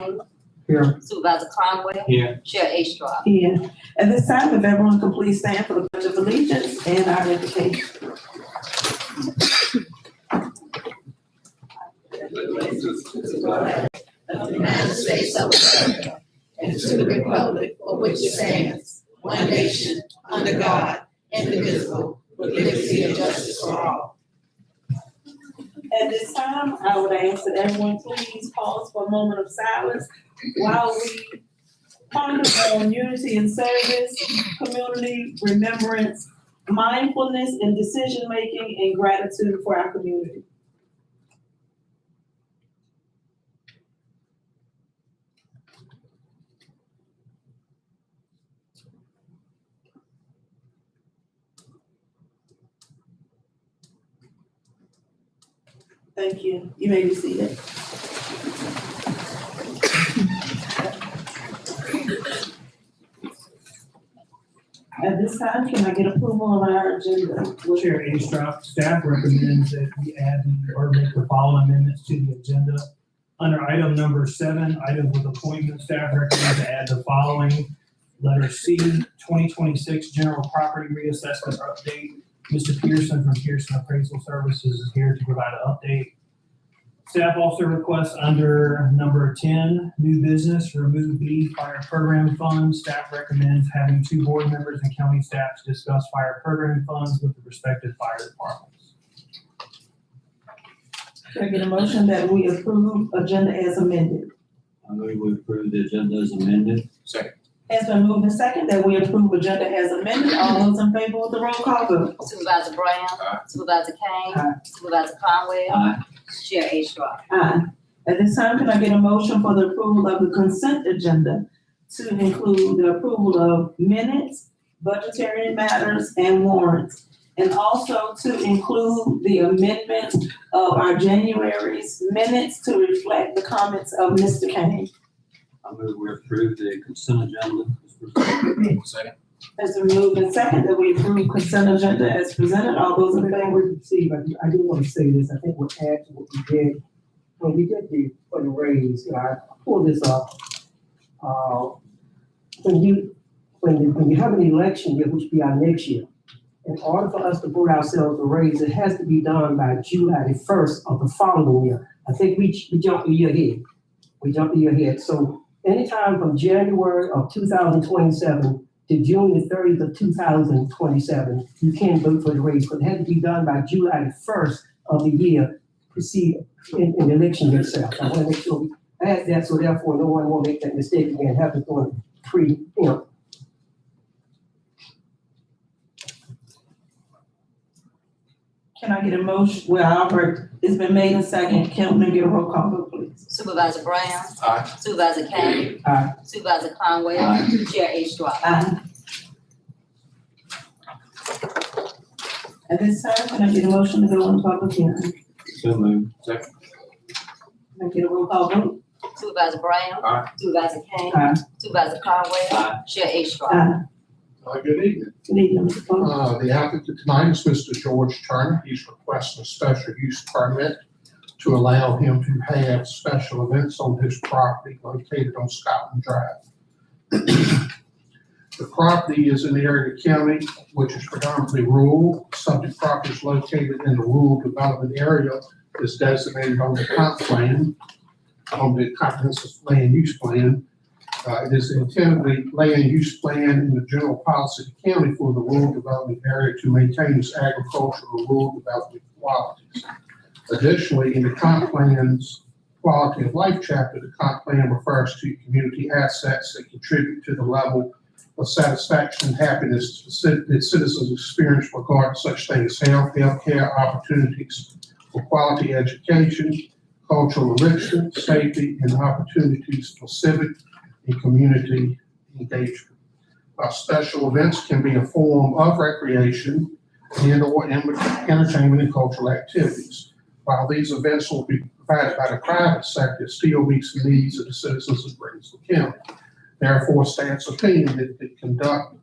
Here. Supervisor Conwell. Here. Chair A. Straw. Here. At this time, if everyone could please stand for the Pledge of Allegiance and our invocation. Of the United States of America, and to the republic for which it stands, one nation, under God, indivisible, with liberty and justice for all. At this time, I would ask that everyone please pause for a moment of silence while we ponder on unity and service, community remembrance, mindfulness and decision-making, and gratitude for our community. Thank you. You may be seated. At this time, can I get approval of our agenda? Chair A. Straw, staff recommends that we add or make the following amendments to the agenda. Under item number 7, items with appointment, staff recommends to add the following. Letter C, 2026 general property reassessment update. Mr. Pearson from Pearson Appraisal Services is here to provide an update. Staff also requests under number 10, new business, remove B, fire program funds. Staff recommends having 2 board members and county staff to discuss fire program funds with the respective fire departments. Can I get a motion that we approve agenda as amended? I move we approve the agenda as amended. Second. Has been moved and second that we approve agenda as amended. All those in favor of the roll call vote? Supervisor Brown. Aye. Supervisor Kane. Aye. Supervisor Conwell. Aye. Chair A. Straw. Aye. At this time, can I get a motion for the approval of the consent agenda to include the approval of minutes, budgetary matters, and warrants, and also to include the amendment of our January's minutes to reflect the comments of Mr. Kane? I move we approve the consent agenda as presented. Second. Has been moved and second that we approve consent agenda as presented. All those in favor? Steve, I do want to say this. I think we'll add to what we did when we did for the raise. I pulled this up. When you have an election year, which will be our next year, in order for us to vote ourselves a raise, it has to be done by July the 1st of the following year. I think we jumped a year ahead. We jumped a year ahead. So anytime from January of 2027 to June the 30th of 2027, you can vote for the raise, but it had to be done by July the 1st of the year preceding in the election itself. I want to make sure we add that, so therefore no one will make that mistake again, have to go and Can I get a motion? Well, Albert, it's been made and second. Can we get a roll call vote, please? Supervisor Brown. Aye. Supervisor Kane. Aye. Supervisor Conwell. Aye. Chair A. Straw. Aye. At this time, can I get a motion to go into public hearing? So moved. Second. Can I get a roll call vote? Supervisor Brown. Aye. Supervisor Kane. Aye. Supervisor Conwell. Aye. Chair A. Straw. Aye. Good evening. Good evening, Mr. Cole. The applicant tonight is Mr. George Turner. He's requesting a special use permit to allow him to have special events on his property located on Scotland Drive. The property is in the area of the county, which is predominantly rural. Subject property is located in the rural development area, is designated on the comp plan, on the comprehensive land use plan. It is the intent of the land use plan and the general policy of the county for the rural development area to maintain its agricultural rural development qualities. Additionally, in the comp plan's quality of life chapter, the comp plan refers to community assets that contribute to the level of satisfaction and happiness that citizens experience regarding such things as health, healthcare opportunities for quality education, cultural enrichment, safety, and opportunities for civic and community engagement. Special events can be a form of recreation and or entertainment and cultural activities. While these events will be provided by the private sector, it still meets the needs of the citizens of Greensville County. Therefore, staff's opinion that the conduct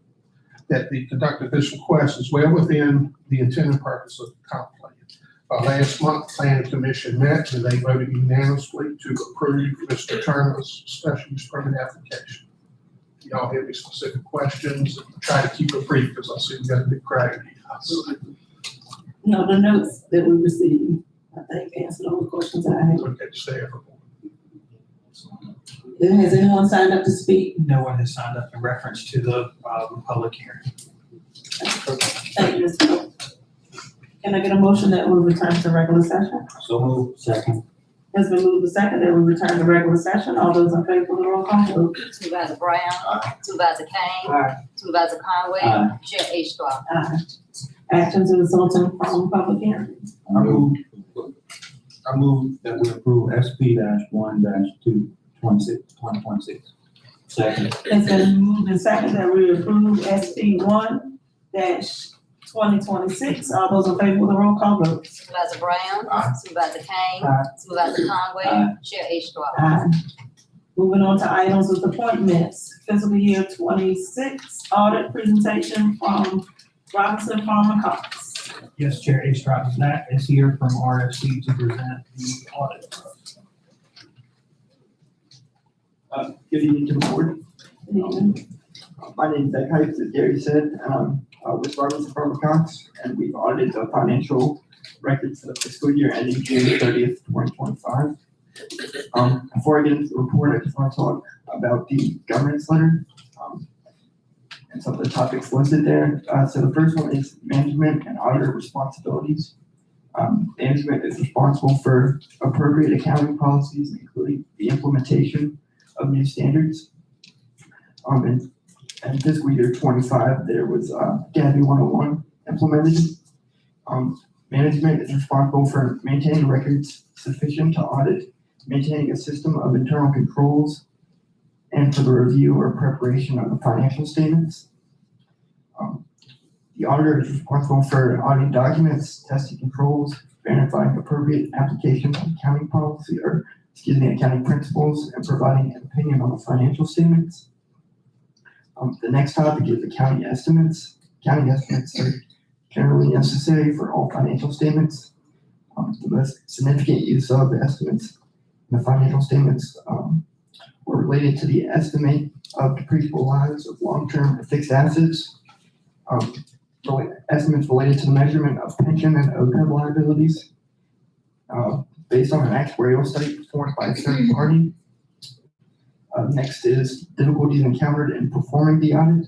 of this request is well within the intended purpose of the comp plan. Last month, planning commission met and they voted unanimously to approve Mr. Turner's special use permit application. Y'all have any specific questions? Try to keep it brief because I see we got a big crowd here. No, the notes that we received, I think, answered all the questions I had. Okay, staff report. Has anyone signed up to speak? No one has signed up in reference to the public hearing. Thank you, Mr. Pope. Can I get a motion that we return to regular session? So moved. Second. Has been moved to second that we return to regular session. All those in favor of the roll call vote. Supervisor Brown. Supervisor Kane. Aye. Supervisor Conway. Aye. Chair A. Aye. Actions resulting from public hearing. I move that we approve SP one 2026. Second. It's been moved and second that we approve SP 1-2026. All those in favor of the roll call vote. Supervisor Brown. Aye. Supervisor Kane. Aye. Supervisor Conway. Aye. Chair A. Aye. Moving on to items with appointments. Fiscal year 26 audit presentation from Robinson Farmer Cox. Yes, Chair A. Zach is here from RFC to present the audit. Good evening to the board. My name is Zach Heights, as Gary said, and I'm with Robinson Farmer Cox, and we've audited the financial records for the fiscal year ending June 30th, 2025. Before I get into the report, I just want to talk about the governance letter and some of the topics listed there. So the first one is management and auditor responsibilities. Management is responsible for appropriate accounting policies, including the implementation of new standards. In fiscal year 25, there was GABI 101 implemented. Management is responsible for maintaining records sufficient to audit, maintaining a system of internal controls, and for the review or preparation of the financial statements. The auditor is responsible for auditing documents, testing controls, verifying appropriate application of accounting policy, accounting principles, and providing an opinion on the financial statements. The next topic is accounting estimates. Accounting estimates are generally necessary for all financial statements. The most significant use of the estimates in the financial statements were related to the estimate of depreciable lives of long-term fixed assets, estimates related to the measurement of pension and OPEB liabilities, based on an actuarial study performed by a third party. Next is difficulties encountered in performing the audit.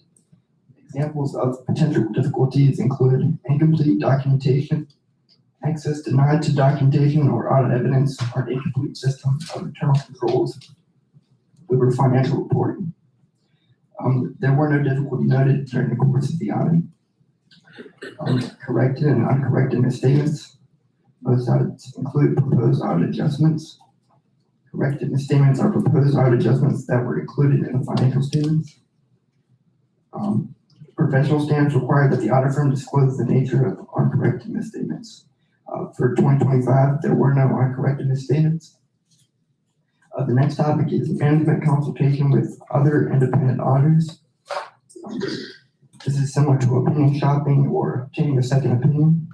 Examples of potential difficulties include incomplete documentation, access denied to documentation or audit evidence, or an incomplete system of internal controls over financial reporting. There were no difficulties noted during the course of the audit. Corrected and uncorrected misstatements. Most audits include proposed audit adjustments. Corrected misstatements are proposed audit adjustments that were included in the financial statements. Professional standards require that the audit firm disclose the nature of uncorrected misstatements. For 2025, there were no uncorrected misstatements. The next topic is management consultation with other independent auditors. This is similar to opinion shopping or obtaining a second opinion.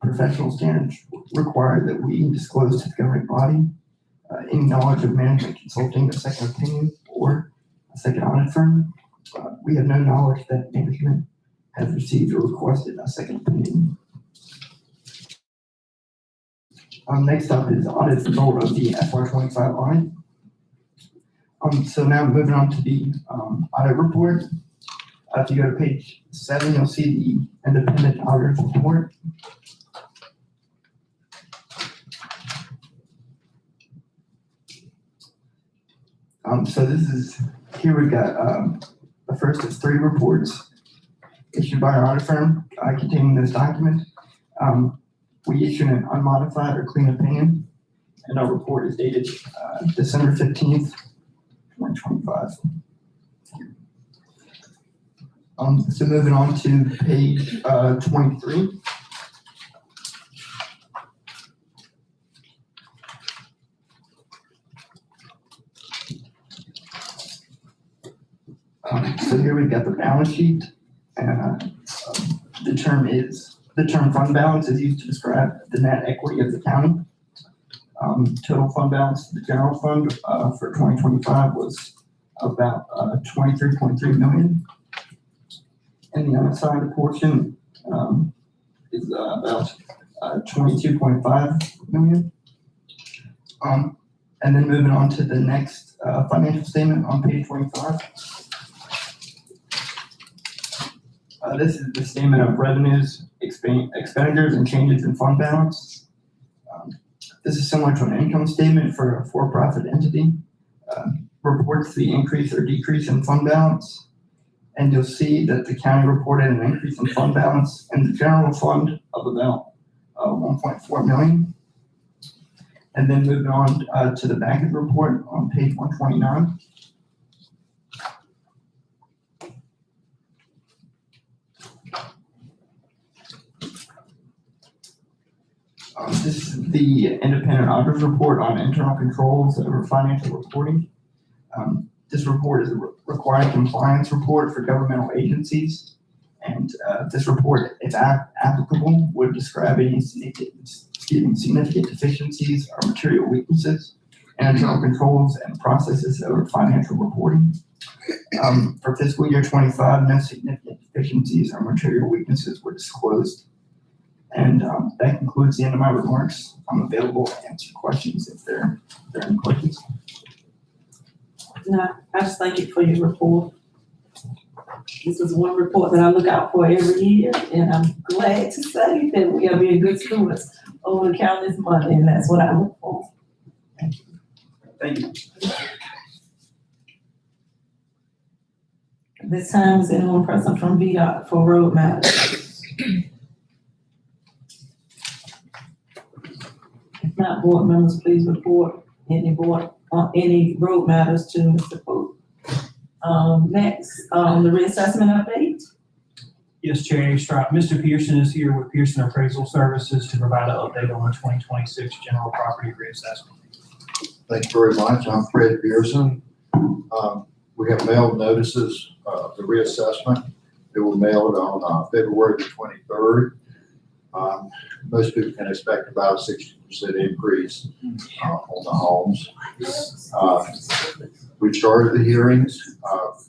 Professional standards require that we disclose to the governing body any knowledge of management consulting a second opinion or a second audit firm. We have no knowledge that management has received or requested a second opinion. Next up is audit result of the FY25 audit. So now moving on to the audit report. If you go to page 7, you'll see the independent auditor's report. So this is, here we've got, the first is 3 reports issued by our audit firm containing this document. We issued an unmodified or clean opinion, and our report is dated December 15th, 2025. So moving on to page 23. So here we've got the balance sheet, and the The term fund balance is used to describe the net equity of the county. Total fund balance of the general fund, for 2025 was about, 23.3 million. And the unassigned portion, is, about, 22.5 million. And then moving on to the next, financial statement on page 25. This is the statement of revenues, expenditures, and changes in fund balance. This is similar to an income statement for a for-profit entity. Reports the increase or decrease in fund balance. And you'll see that the county reported an increase in fund balance in the general fund of about 1.4 million. And then moving on to the bankers report on page 129. This is the independent auditor's report on internal controls over financial reporting. This report is a required compliance report for governmental agencies. And this report, if applicable, would describe any significant deficiencies or material weaknesses in internal controls and processes over financial reporting. For fiscal year 25, no significant deficiencies or material weaknesses were disclosed. And that concludes the end of my remarks. I'm available to answer questions if there are any questions. No, I just thank you for your report. This is one report that I look out for every year, and I'm glad to say that we are being good stewards over the county's money, and that's what I look for. Thank you. This time, is anyone present from VDOT for road matters? If not, board members, please report any road matters to Mr. Pope. Next, the reassessment update. Yes, Chair Strop. Mr. Pearson is here with Pearson Appraisal Services to provide an update on the 2026 general property reassessment. Thank you very much. I'm Fred Pearson. We have mailed notices of the reassessment. They were mailed on February the 23rd. Most people can expect about a 60% increase on the homes. We started the hearings.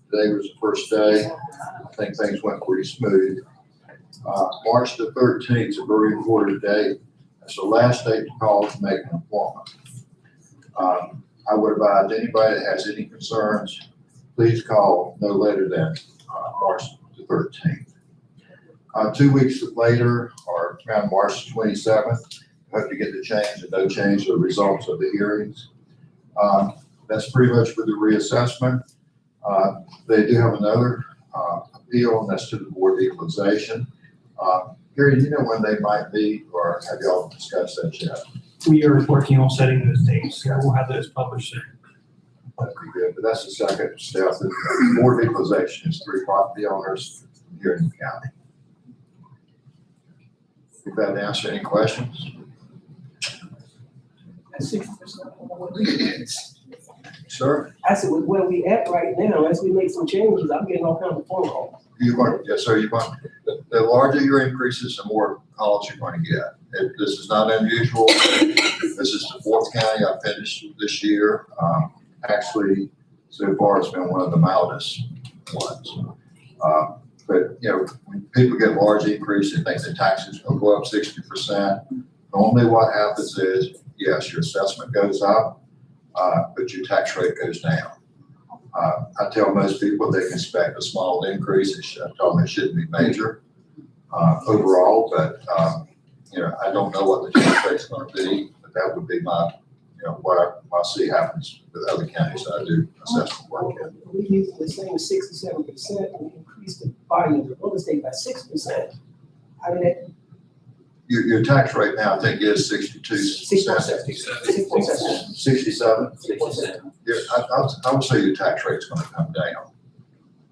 Today was the first day. I think things went pretty smooth. March the 13th is a very important day. It's the last day to call to make an appointment. I would advise anybody that has any concerns, please call no later than March the 13th. 2 weeks later, or around March 27th, we hope to get the change and no change the results of the hearings. That's pretty much for the reassessment. They do have another appeal, and that's to the board of equalization. Gary, do you know when they might be, or have y'all discussed that yet? We are working on setting those dates, so we'll have those published soon. That'd be good, but that's the second step. The board of equalization is 3 property owners here in the county. If that answer any questions? Sir? I said, with where we at right now, as we make some changes, I'm getting all kinds of phone calls. Yes, sir, the larger your increases, the more calls you're going to get. This is not unusual. This is the 4th county I finished this year. Actually, so far it's been one of the mildest ones. But when people get large increase, they think the taxes will go up 60%. Normally what happens is, yes, your assessment goes up, but your tax rate goes down. I tell most people they can expect a small increase. I tell them it shouldn't be major overall, but I don't know what the tax rate's going to be, but that would be my, what I see happens with other counties that I do assessment work in. We use the same 67% and increase the body of the real estate by 6%. I mean, that. Your tax rate now, I think, is 62. 67. 67? Yeah, I would say your tax rate's going to come down.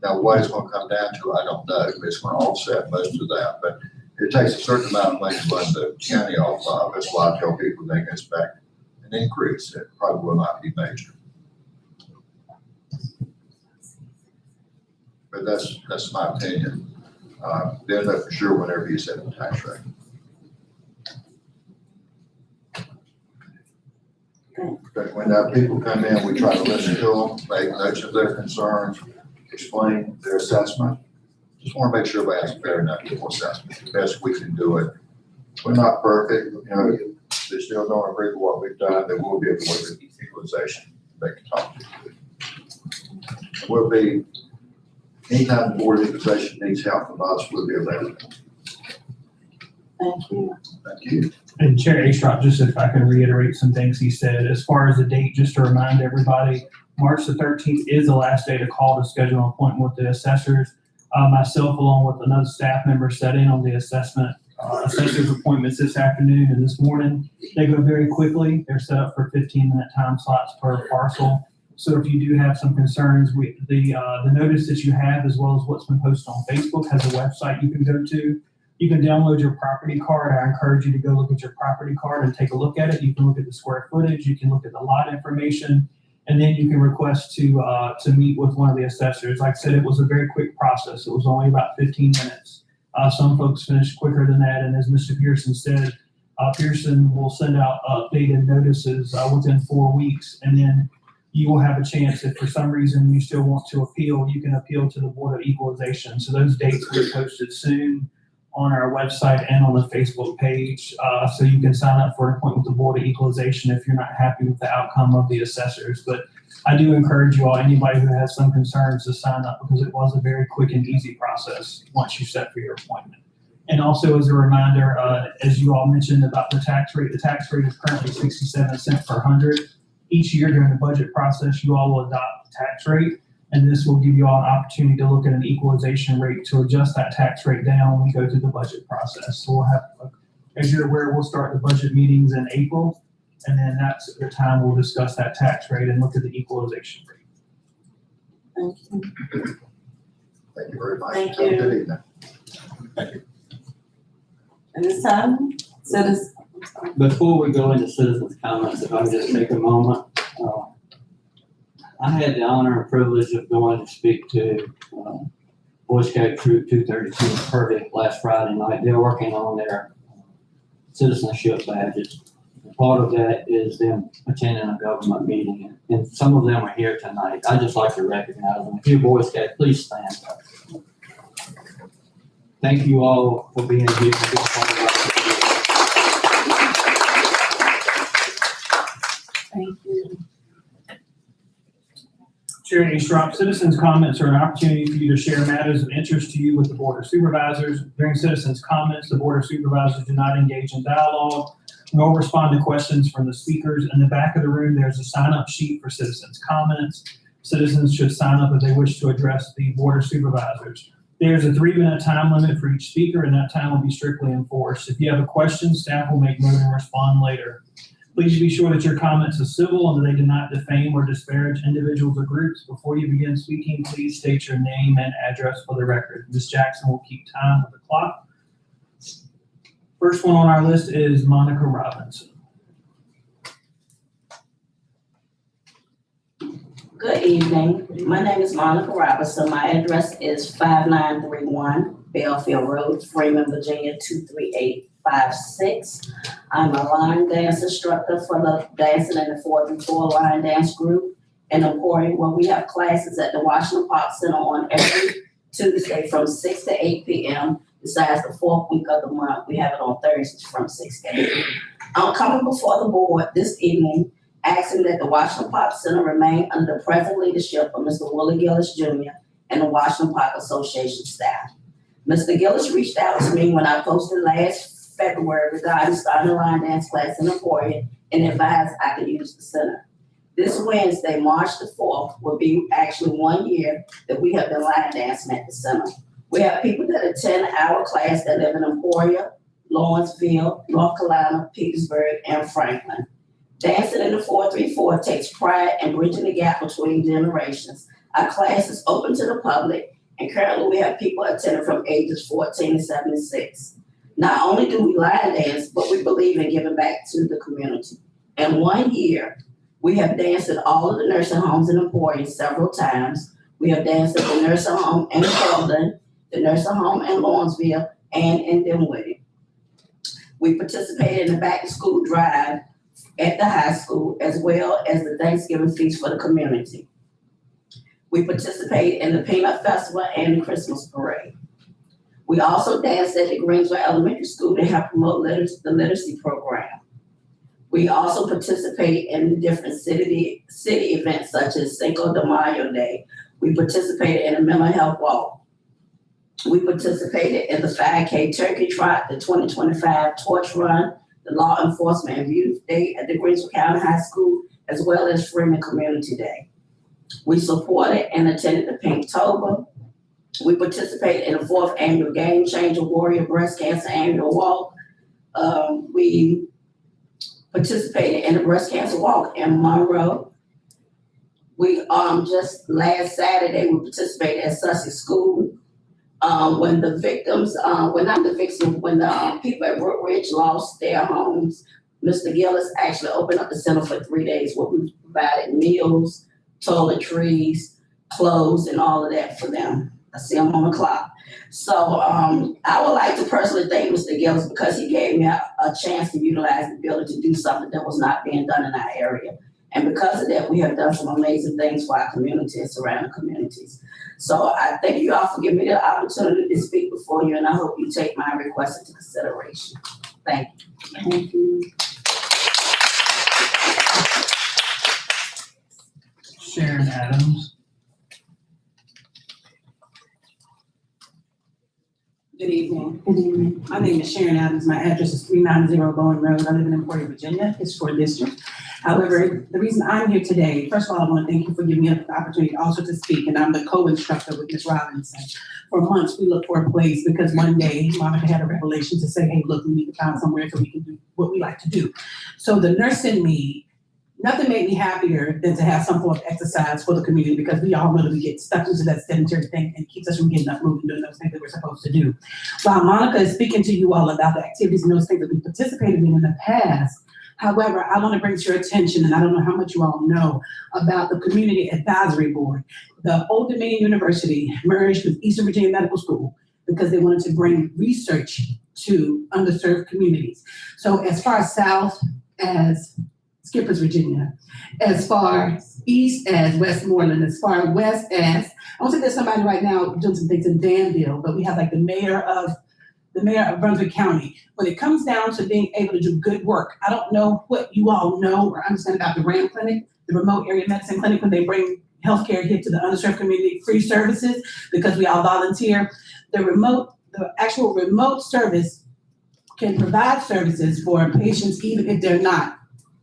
Now, what it's going to come down to, I don't know. It's going to offset most of that, but it takes a certain amount of money to run the county off of. That's why I tell people they can expect an increase. It probably will not be major. But that's my opinion. They'll know for sure whenever you set the tax rate. But when people come in, we try to listen to them, make notes of their concerns, explain their assessment. Just want to make sure everybody has a fair enough assessment, the best we can do it. We're not perfect, you know, they still don't agree with what we've done, they will be able to look at equalization, they can talk to you. We'll be, anytime the board of equalization needs help from us, we'll be available. Thank you. Thank you. And Chair Astrop, just if I can reiterate some things he said, as far as the date, just to remind everybody, March the 13th is the last day to call to schedule an appointment with the assessors. Myself, along with another staff member, sat in on the assessors appointments this afternoon and this morning. They go very quickly. They're set up for 15-minute time slots per parcel. So if you do have some concerns, the notice that you have, as well as what's been posted on Facebook, has a website you can go to. You can download your property card. I encourage you to go look at your property card and take a look at it. You can look at the square footage, you can look at the lot information, and then you can request to meet with one of the assessors. Like I said, it was a very quick process. It was only about 15 minutes. Some folks finished quicker than that, and as Mr. Pearson said, Pearson will send out updated notices within 4 weeks, and then you will have a chance, if for some reason you still want to appeal, you can appeal to the Board of Equalization. So those dates will be posted soon on our website and on the Facebook page. So you can sign up for an appointment with the Board of Equalization if you're not happy with the outcome of the assessors. But I do encourage you all, anybody who has some concerns, to sign up, because it was a very quick and easy process once you set for your appointment. And also, as a reminder, as you all mentioned about the tax rate is currently 67 cents per 100. Each year during the budget process, you all will adopt the tax rate. And this will give you all an opportunity to look at an equalization rate to adjust that tax rate down when we go through the budget process. So we'll have, as you're aware, we'll start the budget meetings in April, and then that's the time we'll discuss that tax rate and look at the equalization rate. Thank you. Thank you very much. Thank Have a you. good evening. Thank you. And this time, citizens, Before we go into citizens' comments, if I could just take a moment. I had the honor and privilege of going to speak to Boy Scout Troop 232 in Purdy last Friday night. They're working on their citizenship badges. And part of that is them attending a government meeting, and some of them are here tonight. I'd just like to recognize them. If you're Boy Scout, please stand up. Thank you all for being here. thank you. Chair Astrop, citizens' comments are an opportunity for you to share matters of interest to you with the Board of Supervisors. During citizens' comments, the Board of Supervisors do not engage in dialogue nor respond to questions from the speakers. In the back of the room, there's a sign-up sheet for citizens' comments. Citizens should sign up if they wish to address the Board of Supervisors. There's a 3-minute time limit for each speaker, and that time will be strictly enforced. If you have a question, staff will make note and respond later. Please be sure that your comments are civil and that they do not defame or disparage individuals or groups. Before you begin speaking, please state your name and address for the record. Ms. Jackson will keep time with the clock. First one on our list is Monica Robinson. Good evening. My name is Monica Robinson. My address is 5931 Belfield Road, Freeman, Virginia 23856. I'm a line dance instructor for the Dancing in the 4 through 4 line dance group in Emporium, where we have classes at the Washington Park Center on every Tuesday from 6 to 8 p.m. Besides the 4th week of the month, we have it on Thursdays from 6 to 8. I'm coming before the board this evening asking that the Washington Park Center remain under the present leadership of Mr. Willie Gillis Jr. and the Washington Park Association staff. Mr. Gillis reached out to me when I posted last February regarding starting a line dance class in Emporium and advised I could use the center. This Wednesday, March the 4th, will be actually 1 year that we have been line dancing at the center. We have people that attend our class that live in Emporia, Lawrenceville, North Carolina, Petersburg, and Franklin. Dancing in the 434 takes pride in bridging the gap between generations. Our class is open to the public, and currently we have people attending from ages 14 to 76. Not only do we line dance, but we believe in giving back to the community. In 1 year, we have danced at all of the nursing homes in Emporium several times. We have danced at the nursing home in Golden, the nursing home in Lawrenceville, and in Dinwiddie. We participated in the back to school drive at the high school, as well as the Thanksgiving feast for the community. We participated in the Peanut Festival and the Christmas parade. We also danced at the Greensville Elementary School to help promote the literacy program. We also participated in different city events such as Cinco de Mayo Day. We participated in a mental health walk. We participated in the 5K Turkey Trot, the 2025 Torch Run, the Law Enforcement and Youth Day at the Greensville County High School, as well as Freeman Community Day. We supported and attended the Pinktober. We participated in the 4th annual Game Changer Warrior Breast Cancer Annual Walk. We participated in the breast cancer walk in Monroe. We just last Saturday we participated at Sussex School. When the people at Brook Ridge lost their homes, Mr. Gillis actually opened up the center for 3 days where we provided meals, toiletries, clothes, and all of that for them. I see him on the clock. So I would like to personally thank Mr. Gillis because he gave me a chance to utilize the building to do something that was not being done in our area. And because of that, we have done some amazing things for our community and surrounding communities. So I thank you all for giving me the opportunity to speak before you, and I hope you take my request into consideration. Thank you. Thank you. Sharon Adams. Good evening. Good evening. My name is Sharon Adams. My address is 390 Bowen Road. I live in Emporia, Virginia. It's for district. However, the reason I'm here today, first of all, I want to thank you for giving me the opportunity also to speak. And I'm the co-instructor with Ms. Robinson. For months, we looked for a place because one day Monica had a revelation to say, hey, look, we need to find somewhere so we can do what we like to do. So the nurse in me, nothing made me happier than to have some form of exercise for the community because we all know that we get stuck into that sedentary thing and it keeps us from getting up, moving, doing those things that we're supposed to do. While Monica is speaking to you all about the activities and those things that we participated in the past, however, I want to bring to your attention, and I don't know how much you all know, about the Community Advisory Board. The Old Dominion University merged with Eastern Virginia Medical School because they wanted to bring research to underserved communities. So as far south as Skippers, Virginia, as far east as Westmoreland, as far west as, I don't think there's somebody right now doing some things in Danville, but we have like the mayor of Brunswick County. When it comes down to being able to do good work, I don't know what you all know or understand about the RAM clinic, the remote area medicine clinic, when they bring healthcare here to the underserved community, free services, because we all volunteer. The actual remote service can provide services for patients even if they're not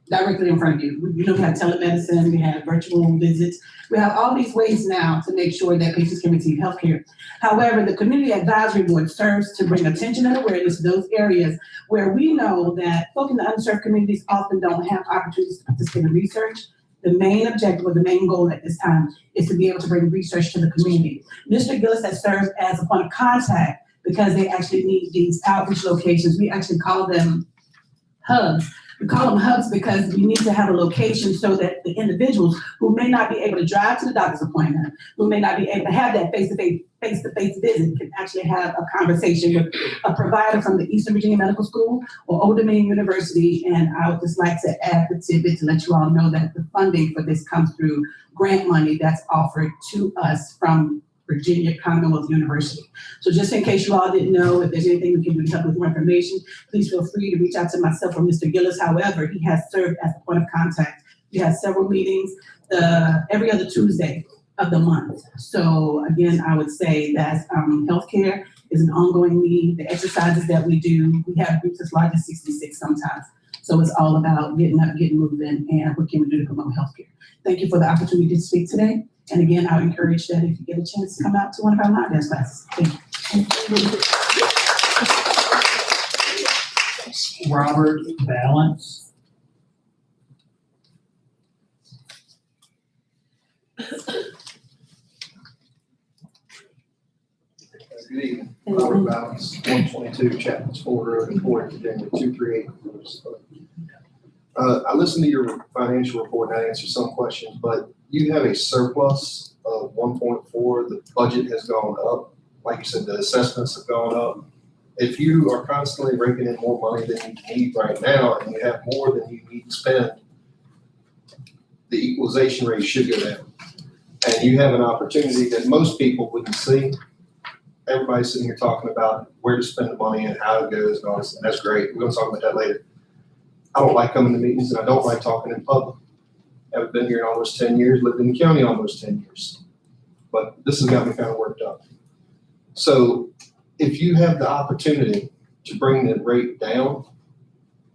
directly in front of you. You know, we have telemedicine, we have virtual visits. We have all these ways now to make sure that patients can receive healthcare. However, the Community Advisory Board serves to bring attention and awareness to those areas where we know that folk in the underserved communities often don't have opportunities to participate in research. The main objective or the main goal at this time is to be able to bring research to the community. Mr. Gillis has served as a point of contact because they actually need these outreach locations. We actually call them hubs. We call them hubs because we need to have a location so that the individuals who may not be able to drive to the doctor's appointment, who may not be able to have that face-to-face visit, can actually have a conversation with a provider from the Eastern Virginia Medical School or Old Dominion University. And I would just like to add the tidbit to let you all know that the funding for this comes through grant money that's offered to us from Virginia Commonwealth University. So just in case you all didn't know, if there's anything we can do to help with more information, please feel free to reach out to myself or Mr. Gillis. However, he has served as a point of contact. We have several meetings every other Tuesday of the month. So again, I would say that healthcare is an ongoing need. The exercises that we do, we have groups as large as 66 sometimes. So it's all about getting up, getting moving, and what can we do to promote healthcare. Thank you for the opportunity to speak today. And again, I would encourage that if you get a chance to come out to one of our line dance classes. Thank you. Robert Balance. Good evening. Robert Balance, 122 Chapman's Ford Road, Emporia, Virginia, 238. I listened to your financial report and I answered some questions, but you have a surplus of 1.4. The budget has gone up like you said, the assessments have gone up. If you are constantly raking in more money than you need right now, and you have more than you need to spend, the equalization rate should go down. And you have an opportunity that most people wouldn't see. Everybody's sitting here talking about where to spend the money and how it goes and all this, and that's great. We're gonna talk about that later. I don't like coming to meetings and I don't like talking in public. I've been here almost 10 years, lived in the county almost 10 years. But this has got me kind of worked up. So if you have the opportunity to bring the rate down,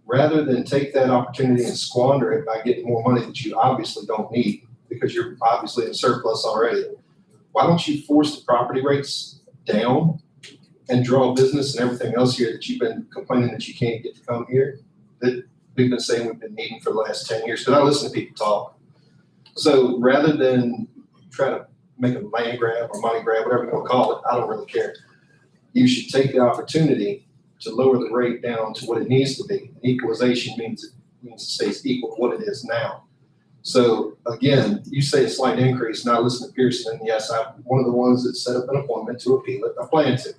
rather than take that opportunity and squander it by getting more money that you obviously don't need, because you're obviously in surplus already, why don't you force the property rates down and draw business and everything else here that you've been complaining that you can't get to come here, that we've been saying we've been needing for the last 10 years, because I listen to people talk. So rather than try to make a land grab or money grab, whatever you want to call it, I don't really care. You should take the opportunity to lower the rate down to what it needs to be. Equalization means it stays equal to what it is now. So again, you say a slight increase, and I listen to Pearson, and yes, I'm one of the ones that set up an appointment to appeal it. I plan to.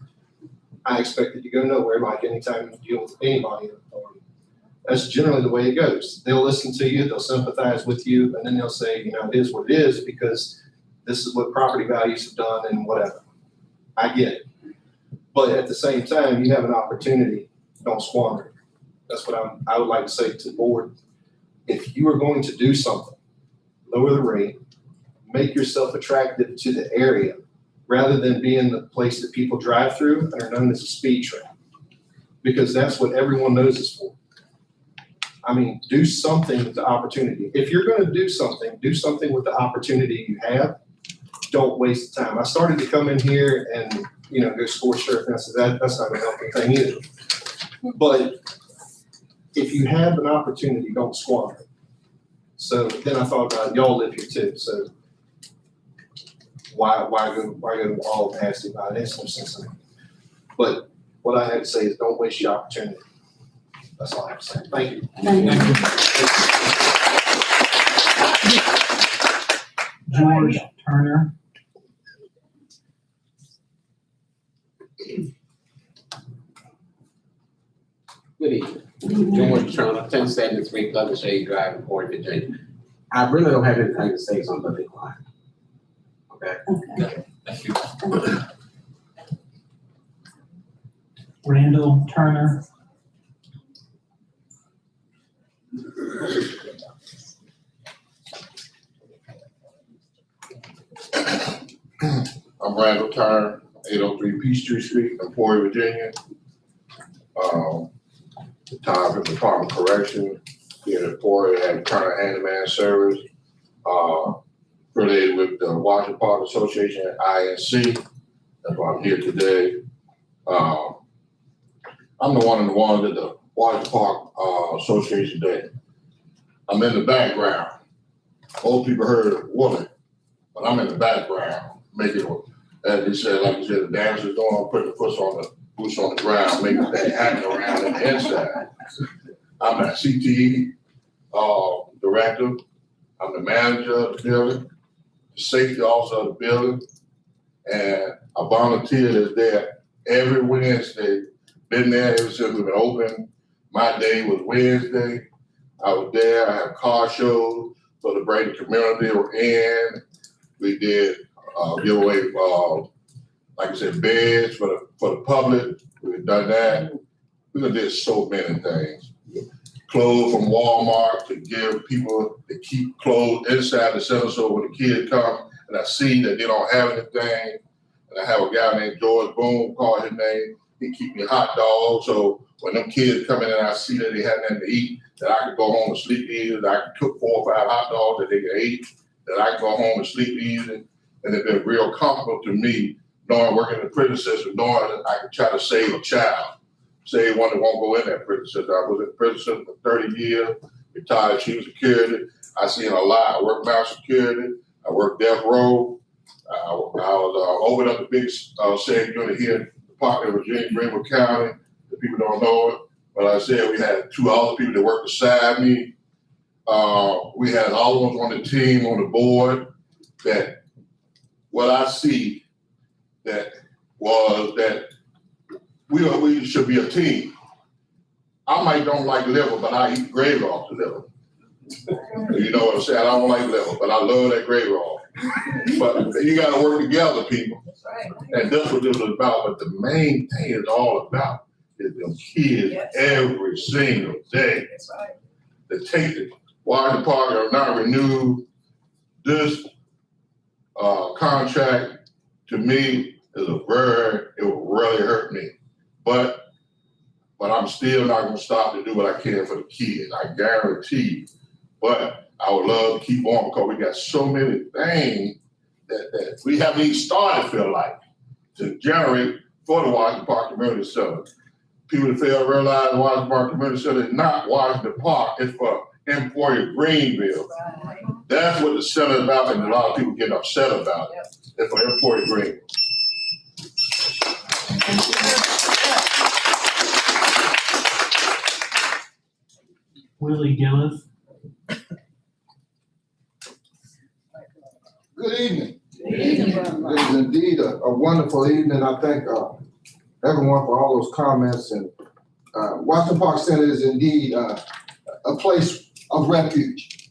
I expect it to go nowhere, like anytime you deal with anybody in authority. That's generally the way it goes. They'll listen to you, they'll sympathize with you, and then they'll say, you know, it is what it is because this is what property values have done and whatever. I get it. But at the same time, you have an opportunity, don't squander it. That's what I would like to say to the board. If you are going to do something, lower the rate, make yourself attractive to the area, rather than being the place that people drive through and are known as a speed trap. Because that's what everyone knows us for. I mean, do something with the opportunity. If you're gonna do something with the opportunity you have. Don't waste the time. I started to come in here and, you know, go score shirts, and I said, that's not gonna help anything either. But if you have an opportunity, don't squander it. So then I thought about, y'all live here too, so why go all nasty about it? It's no sense in it. But what I have to say is don't waste your opportunity. That's all I have to say. Thank you. George Turner. Good evening. George Turner, 1073 Pleasant Shade Drive in Port, Virginia. I really don't have anything to say, so I'm gonna be quiet. Okay? Okay. Thank you. Randall Turner. I'm Randall Turner, 803 Peachtree Street, Emporia, Virginia. The time for the Department of Correction here in Emporia had Turner Handyman Service, affiliated with the Washington Park Association at INC. That's why I'm here today. I'm the one at the Washington Park Association Day. I'm in the background. Old people heard woman, but I'm in the background, making, as you said, like you said, the dancers doing, putting the boots on the ground, making things happen around in the inside. I'm a CTE director. I'm the manager of the building, the safety officer of the building, and I volunteered as there every Wednesday. Been there ever since we've been open. My day was Wednesday. I was there. I had car shows for the Brady community were in. We did give away, like I said, beds for the public. We've done that. We did so many things. Clothes from Walmart to give people to keep clothes inside the center so when the kids come and I see that they don't have anything, and I have a guy named George Boone, call his name, he keep me hot dogs. So when them kids come in and I see that they have nothing to eat, that I could go home and sleep easy, that I could cook 4 or 5 hot dogs that they can eat, that I could go home and sleep easy. And it's been real comfortable to me, knowing working in the prison system, knowing that I could try to save a child, save one that won't go in that prison system. I was in the prison system for 30 years, retired chief security. I seen a lot. I worked mount security. I worked death row. I was over at the big SAG unit here in the Park of Virginia, Greenville County. The people don't know it. But like I said, we had 2 other people that worked beside me. We had all of us on the team, on the board, that what I see, that was that we should be a team. I might don't like liver, but I eat gravy off the liver. You know what I'm saying? I don't like liver, but I love that gravy off. But you gotta work together, people. And that's what this is about. But the main thing it's all about is them kids every single day. That's right. To take the Washington Park have not renewed this contract, to me, is it will really hurt me. But I'm still not gonna stop to do what I can for the kids, I guarantee you. But I would love to keep on because we got so many things that we haven't even started, feel like, to generate for the Washington Park Community Center. People that fail to realize the Washington Park Community Center is not Washington Park, it's for Emporia Greenville. Right. That's what the center is about, and a lot of people get upset about it. It's for Emporia Greenville. Willie Gillis. Good evening. Good evening. It is indeed a wonderful evening. I thank everyone for all those comments. And Washington Park Center is indeed a place of refuge.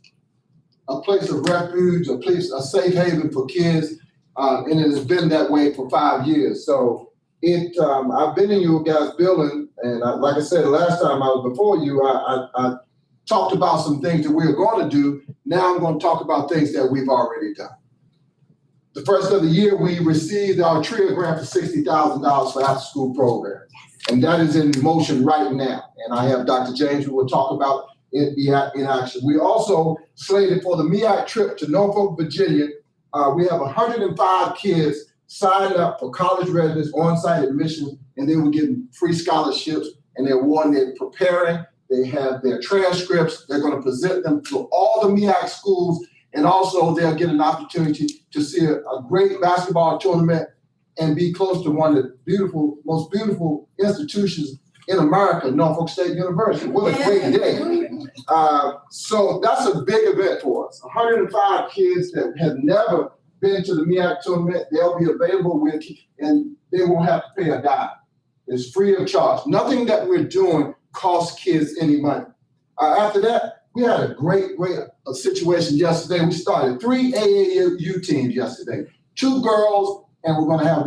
A place of refuge, a safe haven for kids. And it has been that way for 5 years. So I've been in your guys' building, and like I said, the last time I was before you, I talked about some things that we're going to do. Now I'm going to talk about things that we've already done. The first of the year, we received our TRIA grant for $60,000 for after-school programs. And that is in motion right now. And I have Dr. James who will talk about it in action. We also slated for the MEAC trip to Norfolk, Virginia. We have 105 kids signed up for college readiness on-site admission, and they were getting free scholarships, and they're preparing. They have their transcripts. They're going to present them to all the MEAC schools, and also they'll get an opportunity to see a great basketball tournament and be close to one of the most beautiful institutions in America, Norfolk State University. What a great day. So that's a big event for us. 105 kids that have never been to the MEAC tournament, they'll be available with, and they won't have to pay a dime. It's free of charge. Nothing that we're doing costs kids any money. After that, we had a great situation yesterday. We started 3 AAU teams yesterday. 2 girls, and we're going to have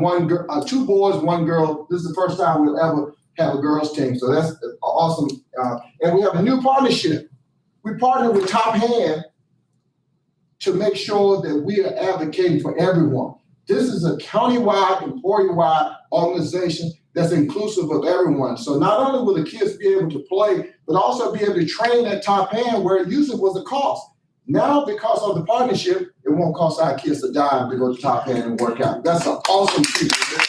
2 boys, 1 girl. This is the first time we'll ever have a girls team. So that's awesome. And we have a new partnership. We partnered with Top Hand to make sure that we are advocating for everyone. This is a county-wide, employee-wide organization that's inclusive of everyone. So not only will the kids be able to play, but also be able to train at Top Hand where it usually was a cost. Now, because of the partnership, it won't cost our kids a dime to go to Top Hand and work out. That's an awesome feature.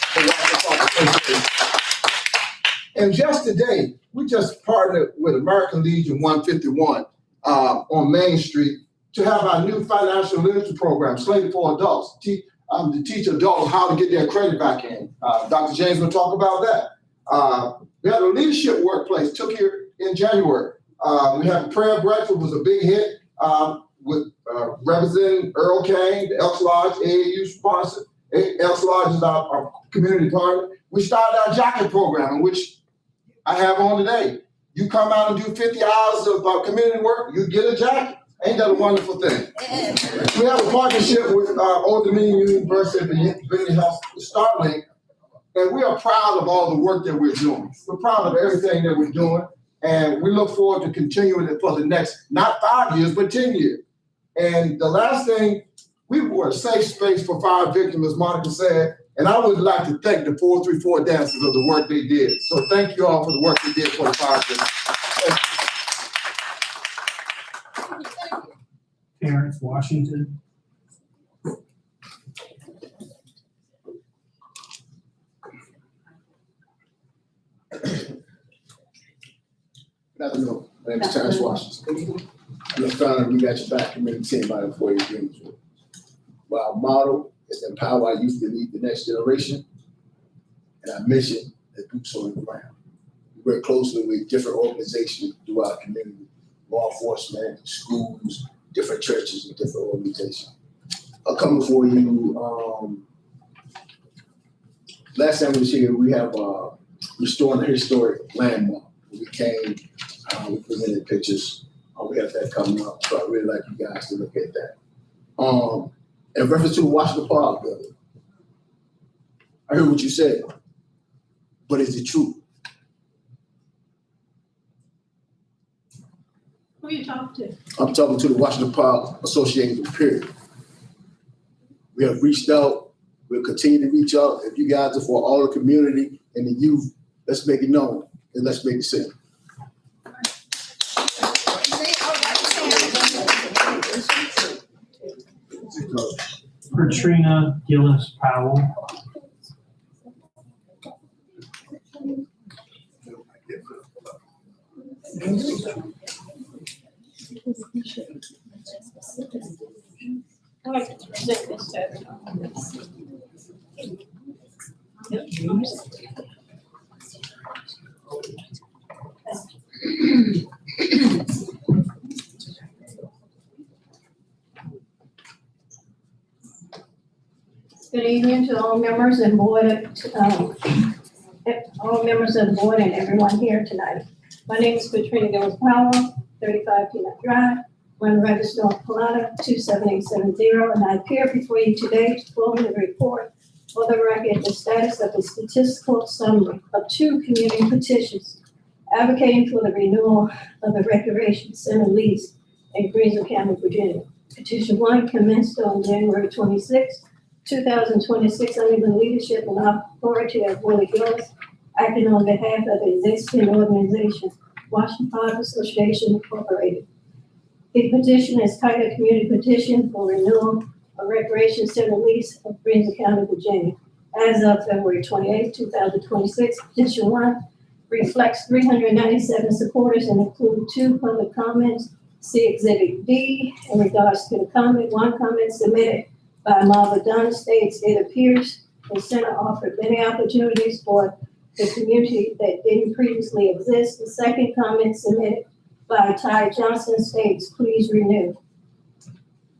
And just today, we just partnered with American Legion 151 on Main Street to have our new financial literacy program slated for adults, to teach adults how to get their credit back in. Dr. James will talk about that. We had a leadership workplace took here in January. We had a prayer breakfast, was a big hit with Representative Earl Kane, the Elks Lodge AAU sponsor. Elks Lodge is our community partner. We started our jacket program, in which I have on today. You come out and do 50 hours of community work, you get a jacket. Ain't that a wonderful thing? We have a partnership with Old Dominion University, Virginia Health, Starlink, and we are proud of all the work that we're doing. We're proud of everything that we're doing, and we look forward to continuing it for the next, not 5 years, but 10 years. And the last thing, we were a safe space for fire victims, as Monica said, and I would like to thank the 434 dancers of the work they did. So thank you all for the work they did for the fire victims. Terrence Washington. Good afternoon. My name is Terrence Washington. I'm the founder of We Got Your Back community team by Employee Greensville. Well, our motto is to empower our youth to lead the next generation, and our mission is boots on the ground. We work closely with different organizations throughout our community, law enforcement, schools, different churches, and different organizations. I'll come before you last time we was here, we have, restoring a historic landmark. We came, we presented pictures, we have that coming up, so I really like you guys to look at that. In reference to the Washington Park building, I heard what you said, but is it true? Who you talking to? I'm talking to the Washington Park Association, period. We have reached out, we'll continue to reach out. If you guys are for all the community and the youth, let's make it known and let's make it safe. Katrina Gillis Powell. I'd like to present this to everyone. Good evening to all members and board, all members of the board and everyone here tonight. My name is Katrina Gillis Powell, 35 Peanut Drive, One Regis, North Carolina, 27870, and I appear before you today to formally report for the record the status of the statistical summary of 2 community petitions advocating for the renewal of the recreation center lease in Greensville County, Virginia. Petition 1 commenced on January 26, 2026 under the leadership and authority of Willie Gillis, acting on behalf of the existing organization, Washington Park Association Incorporated. The petition is titled Community Petition for Renewal of Recreation Center Lease of Greensville County, Virginia. As of February 28, 2026, petition 1 reflects 397 supporters and includes 2 public comments. See Exhibit D in regards to the comment. 1 comment submitted by Marva Dunn states it appears the center offered many opportunities for the community that didn't previously exist. The 2nd comment submitted by Ty Johnson states, please renew.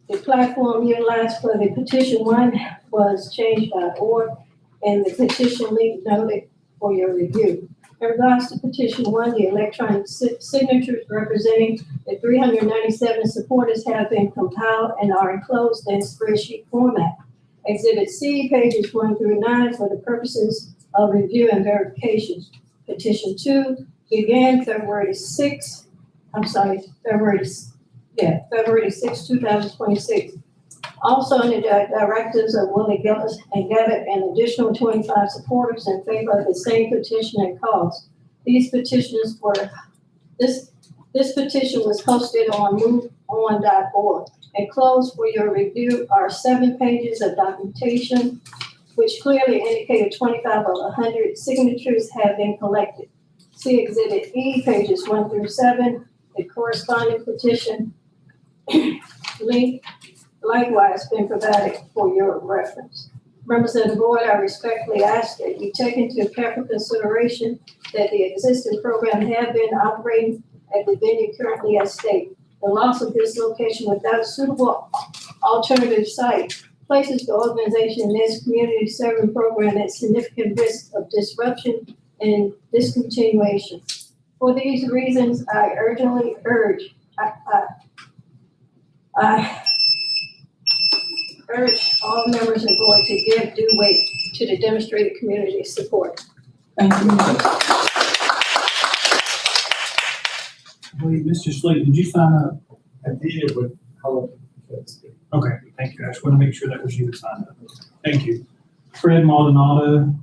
The platform utilized for the petition 1 was change.org, and the petition link noted for your review. In regards to petition 1, the electronic signatures representing the 397 supporters have been compiled and are enclosed in spreadsheet format. Exhibit C, pages 1 through 9 for the purposes of review and verification. Petition 2 began February 6, 2026. Also in the directives of Willie Gillis and gathered an additional 25 supporters in favor of the same petition and cause. These petitions were, this petition was posted on moveon.org. Enclosed for your review are 7 pages of documentation, which clearly indicated 25 of 100 signatures have been collected. See Exhibit E, pages 1 through 7, the corresponding petition link likewise been provided for your reference. Members of the board, I respectfully ask that you take into careful consideration that the existing program have been operating at the venue currently at stake. The loss of this location without a suitable alternative site places the organization in this community serving program at significant risk of disruption and discontinuation. For these reasons, I urgently urge, I urge all members of the board to give due weight to the demonstrated community support. Thank you. Wait, Mr. Slade, did you sign up? I did, but how? Okay, thank you. I just want to make sure that was you that signed up. Thank you. Fred Maldonado.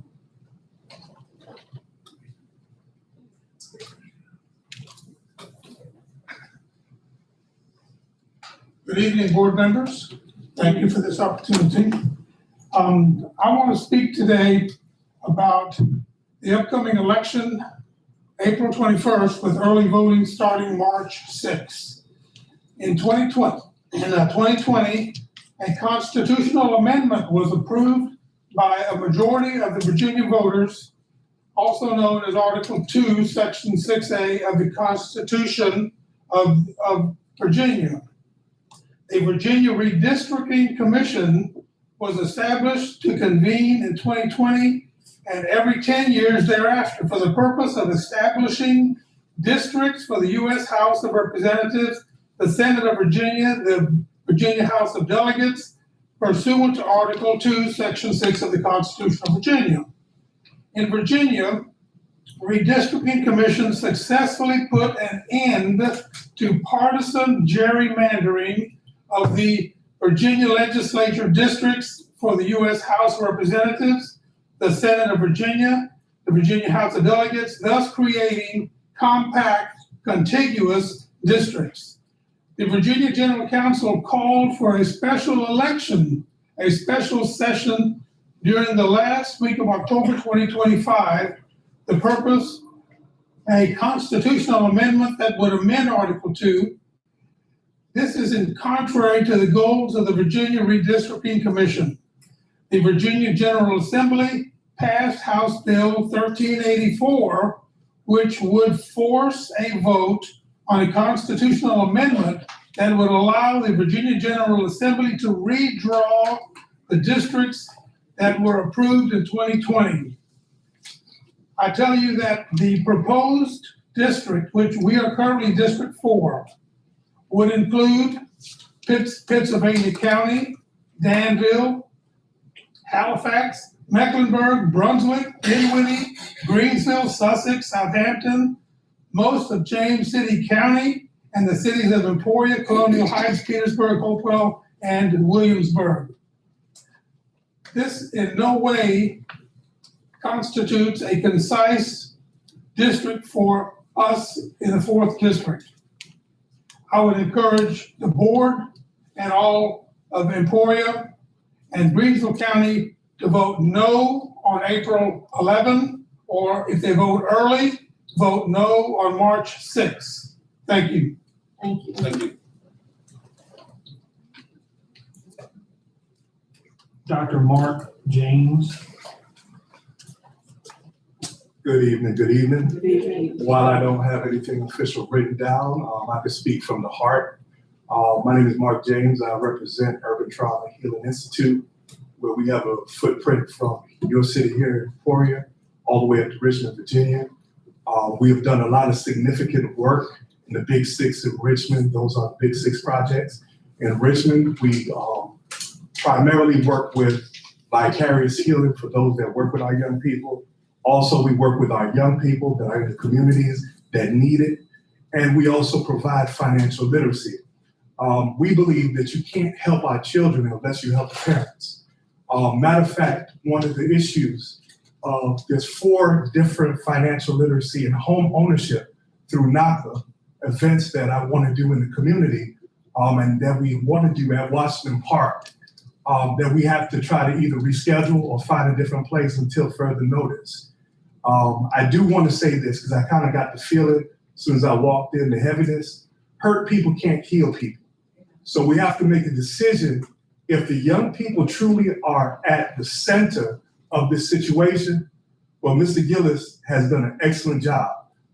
Good evening, board members. Thank you for this opportunity. I want to speak today about the upcoming election, April 21st, with early voting starting March 6th. In 2020, a constitutional amendment was approved by a majority of the Virginia voters, also known as Article 2, Section 6A of the Constitution of Virginia. A Virginia Redistricting Commission was established to convene in 2020 and every 10 years thereafter for the purpose of establishing districts for the U.S. House of Representatives, the Senate of Virginia, the Virginia House of Delegates, pursuant to Article 2, Section 6 of the Constitution of Virginia. In Virginia, redistricting commissions successfully put an end to partisan gerrymandering of the Virginia legislature districts for the U.S. House of Representatives, the Senate of Virginia, the Virginia House of Delegates, thus creating compact, contiguous districts. The Virginia General Council called for a special election, a special session during the last week of October 2025. The purpose, a constitutional amendment that would amend Article 2. This is in contrary to the goals of the Virginia Redistricting Commission. The Virginia General Assembly passed House Bill 1384, which would force a vote on a constitutional amendment that would allow the Virginia General Assembly to redraw the districts that were approved in 2020. I tell you that the proposed district, which we are currently District 4, would include Pittsylvania County, Danville, Halifax, Mecklenburg, Brunswick, Dinwiddie, Greensville, Sussex, Southampton, most of James City County, and the cities of Emporia, Colonial Heights, Petersburg, Hopewell, and Williamsburg. This in no way constitutes a concise district for us in the 4th district. I would encourage the board and all of Emporia and Greensville County to vote no on April 11, or if they vote early, vote no on March 6. Thank you. Thank you. Thank you. Dr. Mark James. Good evening, good evening. Good evening. While I don't have anything official written down, I can speak from the heart. My name is Mark James. I represent Urban Trauma Healing Institute, where we have a footprint from your city here in Emporia, all the way up to Richmond, Virginia. We have done a lot of significant work in the Big Six in Richmond. Those are the Big Six projects. In Richmond, we primarily work with vicarious healing for those that work with our young people. Also, we work with our young people that are in the communities that need it. And we also provide financial literacy. We believe that you can't help our children unless you help the parents. Matter of fact, one of the issues, there's 4 different financial literacy and home ownership through NACA events that I want to do in the community, and that we want to do at Washington Park, that we have to try to either reschedule or find a different place until further notice. I do want to say this because I kind of got the feeling as soon as I walked in, the heaviness. Hurt people can't heal people. So we have to make a decision if the young people truly are at the center of this situation. Well, Mr. Gillis has done an excellent job.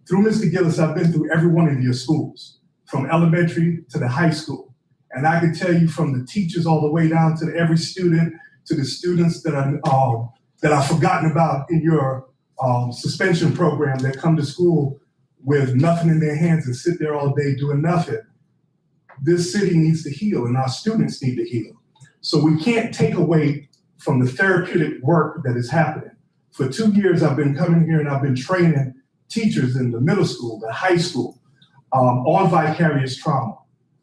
Through Mr. Gillis, I've been through every one of your schools, from elementary to the high school. And I can tell you from the teachers all the way down to every student, to the students that I've forgotten about in your suspension program that come to school with nothing in their hands and sit there all day doing nothing. This city needs to heal and our students need to heal. So we can't take away from the therapeutic work that is happening. For 2 years, I've been coming here and I've been training teachers in the middle school, the high school, on vicarious trauma.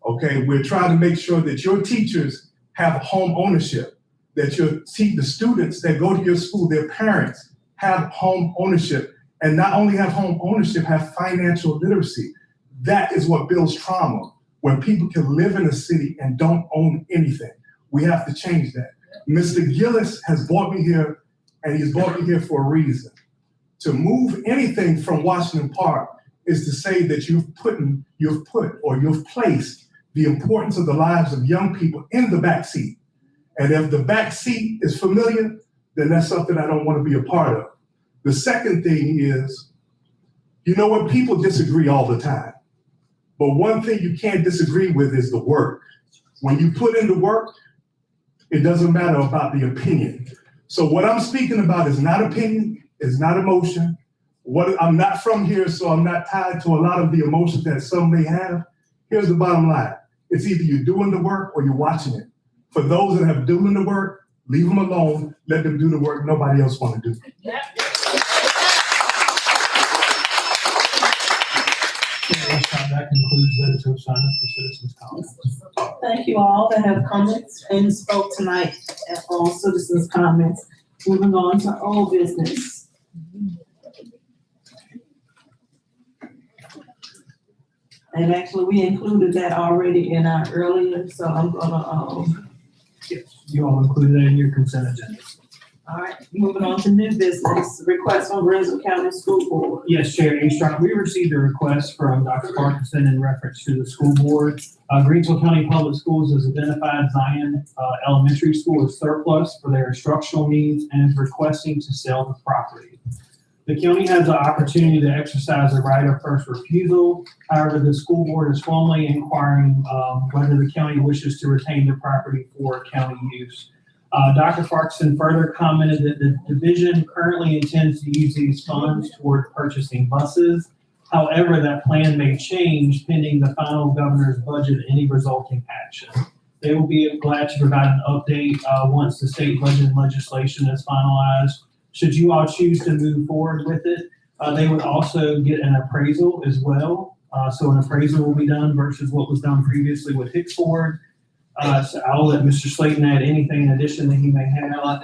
Okay, we're trying to make sure that your teachers have home ownership, that the students that go to your school, their parents have home ownership, and not only have home ownership, have financial literacy. That is what builds trauma, when people can live in a city and don't own anything. We have to change that. Mr. Gillis has brought me here, and he's brought me here for a reason. To move anything from Washington Park is to say that you've placed the importance of the lives of young people in the backseat. And if the backseat is familiar, then that's something I don't want to be a part of. The second thing is, you know what, people disagree all the time. But one thing you can't disagree with is the work. When you put in the work, it doesn't matter about the opinion. So what I'm speaking about is not opinion, is not emotion. I'm not from here, so I'm not tied to a lot of the emotions that some may have. Here's the bottom line. It's either you're doing the work or you're watching it. For those that have doing the work, leave them alone, let them do the work nobody else want to do. That concludes those who have signed up for citizens' comments. Thank you all that have comments and spoke tonight on citizens' comments. Moving on to old business. And actually, we included that already in our earlier, so I'm gonna, Yes, you all included that in your consent agenda. all right, moving on to new business, request from Greensville County School Board. Yes, Chair Astrop, we received a request from Dr. Parkinson in reference to the school board. Greensville County Public Schools has identified Zion Elementary School as surplus for their instructional needs and is requesting to sell the property. The county has the opportunity to exercise the right of first refusal. However, the school board is formally inquiring whether the county wishes to retain the property for county use. Dr. Parkinson further commented that the division currently intends to use these funds toward purchasing buses. However, that plan may change pending the final governor's budget and any resulting action. They will be glad to provide an update once the state budget and legislation is finalized. Should you all choose to move forward with it, they would also get an appraisal as well. So an appraisal will be done versus what was done previously with Hicks Ford. So I'll let Mr. Slayton add anything in addition that he may have.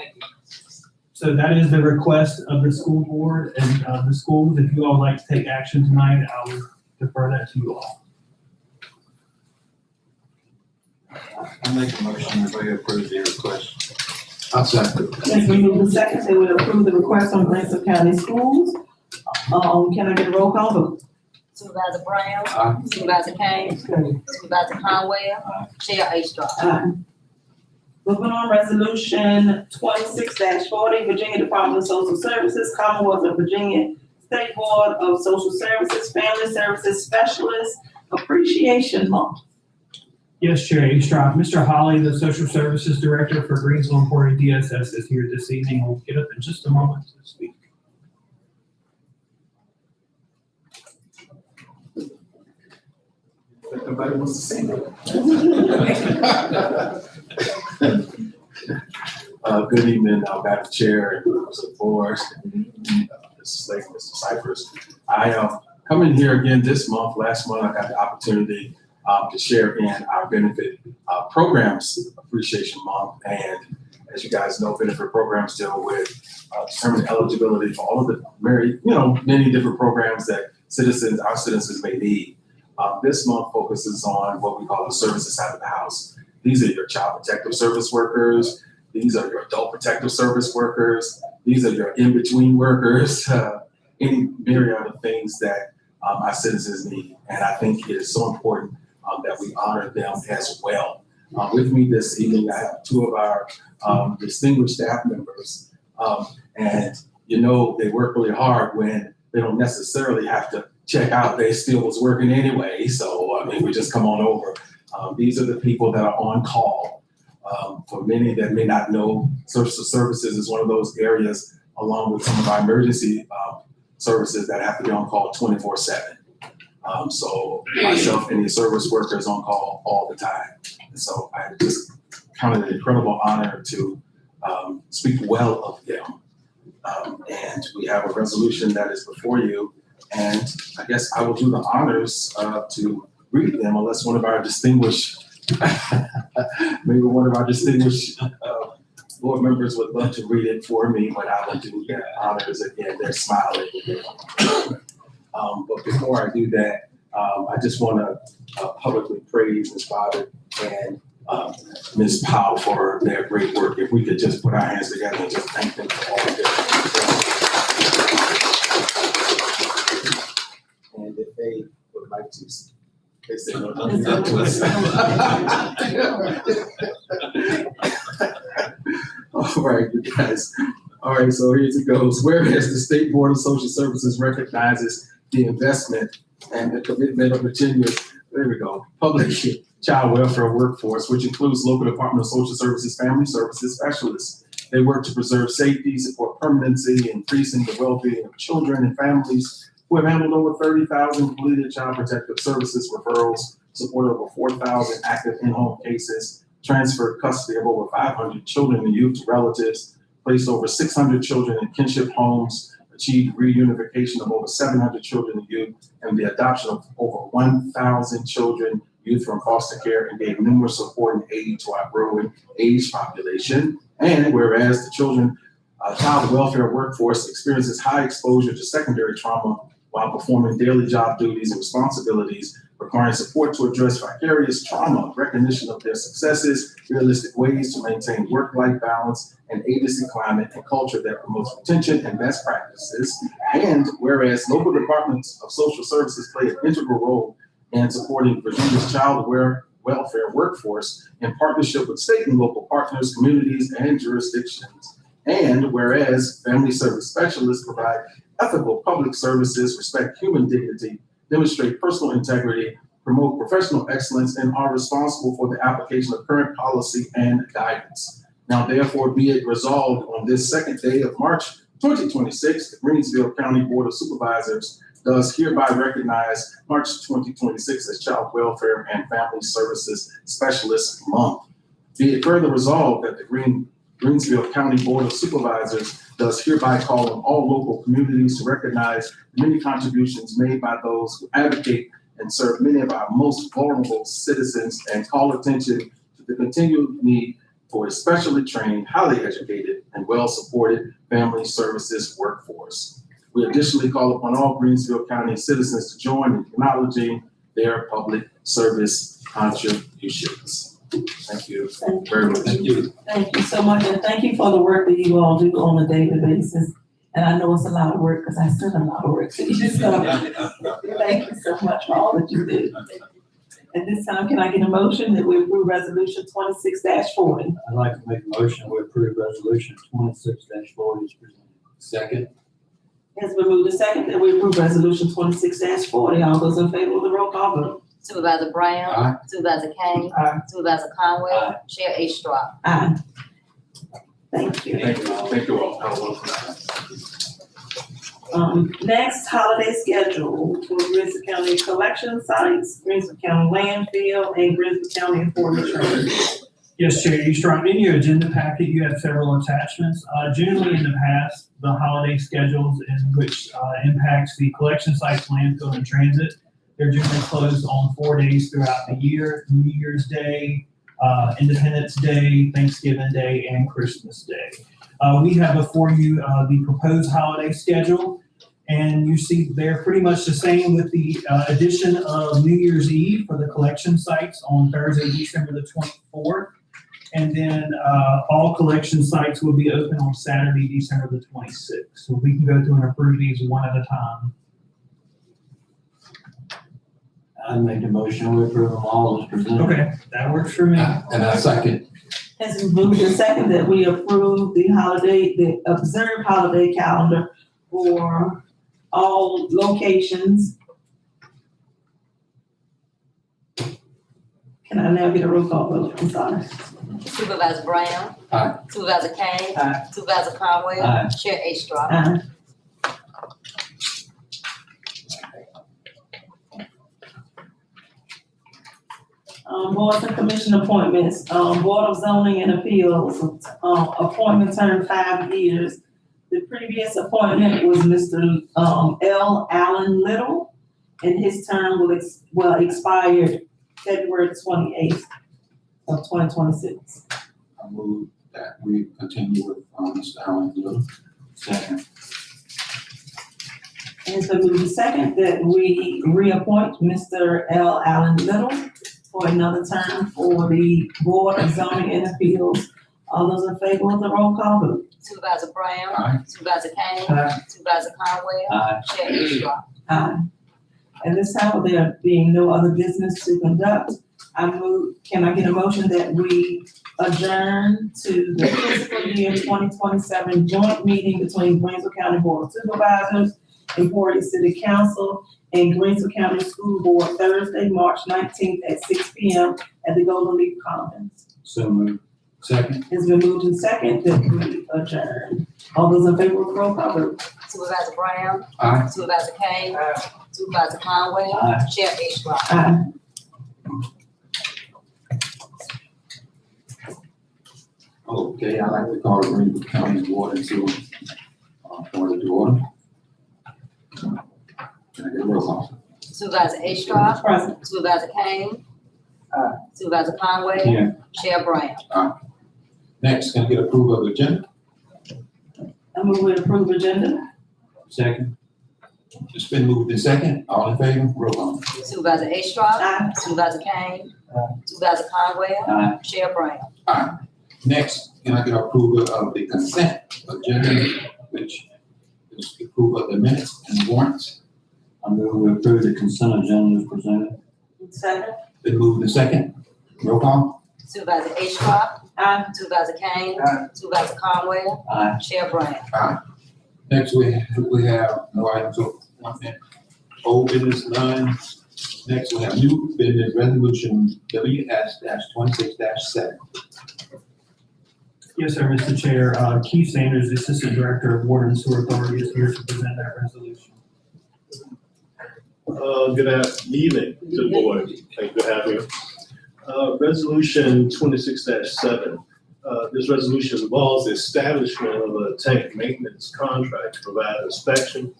So that is the request of the school board and the schools. If you all would like to take action tonight, I will defer that to you all. I make a motion that we approve the request. I'll second. Since we moved to second, they would approve the request from Greensville County Schools. Can I get a roll call vote? Supervisor Brown. Aye. Supervisor Kane. Supervisor Conwell. Chair Astrop. Aye. Moving on, resolution 26-40, Virginia Department of Social Services, Commonwealth of Virginia State Board of Social Services, Family Services Specialist Appreciation Month. Yes, Chair Astrop. Mr. Holly, the Social Services Director for Greensville and Port DSS is here this evening. We'll get up in just a moment to speak. Nobody wants to say that. Good evening, Madam Chair, and members of the board, Mrs. Slate, Mr. Cypress. I come in here again this month. Last month, I got the opportunity to share in our benefit programs appreciation month. And as you guys know, benefit programs deal with determining eligibility for all of the many different programs that our citizens may need. This month focuses on what we call the services side of the house. These are your child protective service workers. These are your adult protective service workers. These are your in-between workers, any myriad of things that our citizens need. And I think it is so important that we honor them as well. With me this evening, I have two of our distinguished staff members. And they work really hard when they don't necessarily have to check out. They still was working anyway. So, we just come on over. These are the people that are on call. For many that may not know, social services is one of those areas, along with some of our emergency services, that have to be on call 24/7. So myself and the service workers on call all the time. And so I just count it an incredible honor to speak well of them. And we have a resolution that is before you. And I guess I will do the honors to read them, unless one of our distinguished board members would love to read it for me, but I will do the honors again. They're smiling. But before I do that, I just want to publicly praise Ms. Bobbitt and Ms. Powell for their great work. If we could just put our hands together and just thank them for all of their work. And if they would like to, they say no, don't do that to us. All right, you guys. All right, so here it goes. Whereas the State Board of Social Services recognizes the investment and the commitment of Virginia's, public child welfare workforce, which includes local Department of Social Services, Family Services Specialists. They work to preserve safety, support permanency, increasing the well-being of children and families who have handled over 30,000 completed child protective services referrals, supported over 4,000 active in-home cases, transferred custody of over 500 children and youth to relatives, placed over 600 children in kinship homes, achieved reunification of over 700 children and youth, and the adoption of over 1,000 children, youth from foster care, and gave numerous support and aid to our growing age population. And whereas the child welfare workforce experiences high exposure to secondary trauma while performing daily job duties and responsibilities, requiring support to address vicarious trauma, recognition of their successes, realistic ways to maintain work-life balance, and agency climate and culture that promotes retention and best practices. And whereas local departments of social services play an integral role in supporting Virginia's child welfare workforce in partnership with state and local partners, communities, and jurisdictions. And whereas family service specialists provide ethical public services, respect human dignity, demonstrate personal integrity, promote professional excellence, and are responsible for the application of current policy and guidance. Now, therefore, be it resolved on this second day of March 2026, the Greensville County Board of Supervisors does hereby recognize March 2026 as Child Welfare and Family Services Specialist Month. Be it further resolved that the Greensville County Board of Supervisors does hereby call on all local communities to recognize the many contributions made by those who advocate and serve many of our most vulnerable citizens, and call attention to the continued need for a specially trained, highly educated, and well-supported family services workforce. We additionally call upon all Greensville County citizens to join in acknowledging their public service contributions. Thank you very much. Thank you so much, and thank you for the work that you all do on a daily basis. And I know it's a lot of work because I still have a lot of work to do. So thank you so much for all that you do. At this time, can I get a motion that we approve resolution 26-40? I'd like to make a motion to approve resolution 26-40 as presented. Second. Has been moved to second that we approve resolution 26-40. All those in favor of the roll call vote? Supervisor Brown. Aye. Supervisor Kane. Aye. Supervisor Conway. Aye. Chair A. Strong. Aye. Thank you. Thank you all. Thank you all. Have a wonderful night. Next, holiday schedule for Greensville County collection sites, Greensville County landfill, and Greensville County enforcement. Yes, Chair Eastrom, in your agenda packet, you have several attachments. Generally in the past, the holiday schedules in which impacts the collection sites, landfill, and transit, they're generally closed on 4 days throughout the year: New Year's Day, Independence Day, Thanksgiving Day, and Christmas Day. We have before you the proposed holiday schedule, and you see they're pretty much the same with the addition of New Year's Eve for the collection sites on Thursday, December the 24th. And then all collection sites will be open on Saturday, December the 26th. So we can go through and approve these one at a time. I'd make a motion to approve them all as presented. Okay, that works for me. And I second. Has been moved and second that we approve the observed holiday calendar for all locations. Can I now get a roll call vote? I'm sorry. Supervisor Brown. Aye. Supervisor Kane. Aye. Supervisor Conway. Aye. Chair A. Strong. Aye. Boards and commission appointments, Board of Zoning and Appeals, appointment term 5 years. The previous appointment was Mr. L. Allen Little, and his term will expire February 28th of 2026. I move that we continue with Mr. Allen Little. Second. And it's been moved to second that we reappoint Mr. L. Allen Little for another term for the Board of Zoning and Appeals. All those in favor of the roll call vote? Supervisor Brown. Aye. Supervisor Kane. Aye. Supervisor Conway. Aye. Chair A. Strong. Aye. At this time, with there being no other business to conduct, can I get a motion that we adjourn to the fiscal year 2027 joint meeting between Greensville County Board of Supervisors, Emporia City Council, and Greensville County School Board Thursday, March 19th at 6 p.m. at the Golden Leaf Commons. So moved. Second. It's been moved in second that we adjourn. All those in favor of roll call vote? Supervisor Brown. Aye. Supervisor Kane. Supervisor Conway. Aye. Chair Ashcroft. Aye. Okay, I'd like to call the Greensville County Board into, order to order. Can I get a roll call? Supervisor Ashcroft. Present. Supervisor Kane. Supervisor Conway. Here. Chair Brown. Next, can I get approval of the agenda? I move with approved agenda. Second. It's been moved in second. All in favor? Roll call. Supervisor Ashcroft. Aye. Supervisor Kane. Supervisor Conway. Aye. Chair Brown. Aye. Next, can I get approval of the consent agenda, which is approval of the minutes and warrants? I move we approve the consent agenda as presented. Second. Been moved in second. Roll call. Supervisor Ashcroft. Aye. Supervisor Kane. Aye. Supervisor Conway. Aye. Chair Brown. Aye. Next, we have no items of nothing. Old business none. Next, we have new business resolution WS-26-7. Yes, sir, Mr. Chair. Keith Sanders, the Assistant Director of Water and Sewer Authority, is here to present that resolution. Good evening to the board. Thank you for having me. Resolution 26-7. This resolution involves the establishment of a tank maintenance contract to provide inspection,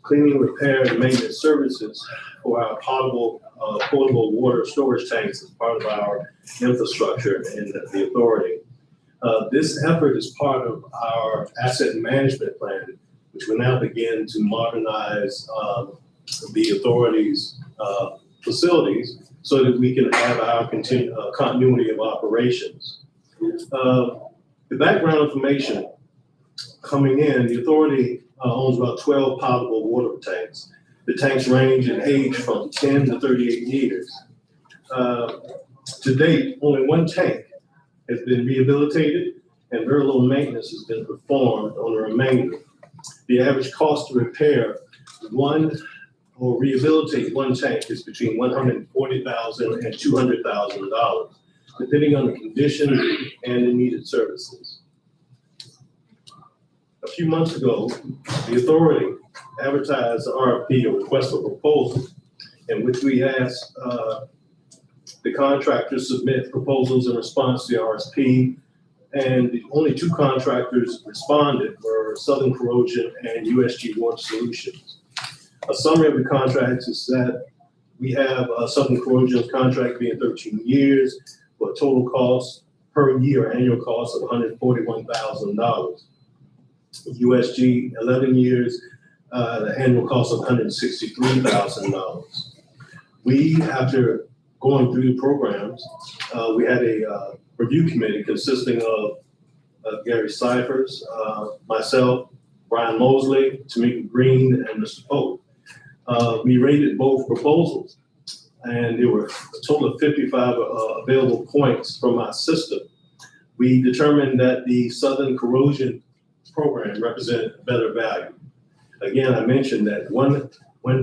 cleaning, repair, and maintenance services for our portable water storage tanks as part of our infrastructure in the authority. This effort is part of our asset management plan, which will now begin to modernize the authority's facilities so that we can have our continuity of operations. The background information coming in, the authority owns about 12 potable water tanks. The tanks range in age from 10 to 38 years. To date, only one tank has been rehabilitated and very little maintenance has been performed on the remainder. The average cost to repair one or rehabilitate one tank is between $140,000 and $200,000, depending on the condition and the needed services. A few months ago, the authority advertised an RFP, a request for proposal, in which we asked the contractors submit proposals in response to the RFP, and the only two contractors responded were Southern Corrosion and USG Water Solutions. A summary of the contracts is that we have Southern Corrosion's contract being 13 years for a total cost per year, annual cost of $141,000. USG, 11 years, the annual cost of $163,000. We, after going through the programs, we had a review committee consisting of Gary Cyphers, myself, Brian Mosley, Tamika Green, and Mr. Pope. We rated both proposals, and there were a total of 55 available points from our system. We determined that the Southern Corrosion program represented better value. Again, I mentioned that one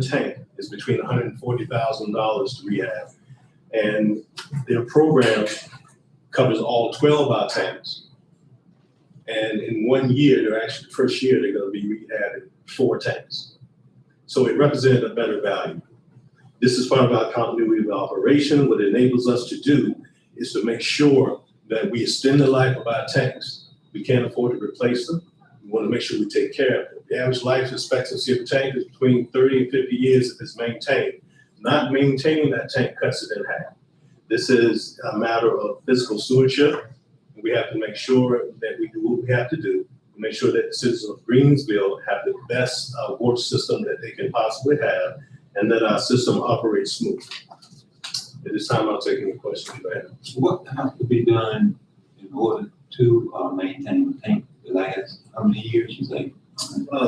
tank is between $140,000 to rehab, and their program covers all 12 of our tanks. And in 1 year, the first year, they're going to be rehabbing 4 tanks. So it represented a better value. This is part of our continuity of operation. What it enables us to do is to make sure that we extend the life of our tanks. We can't afford to replace them. We want to make sure we take care of them. The average life expectancy of a tank is between 30 and 50 years if it's maintained. Not maintaining that tank cuts it in half. This is a matter of fiscal stewardship. We have to make sure that we do what we have to do to make sure that the citizens of Greensville have the best water system that they can possibly have, and that our system operates smoothly. At this time, I'll take any questions you have. What has to be done in order to maintain the tank the last, how many years you think?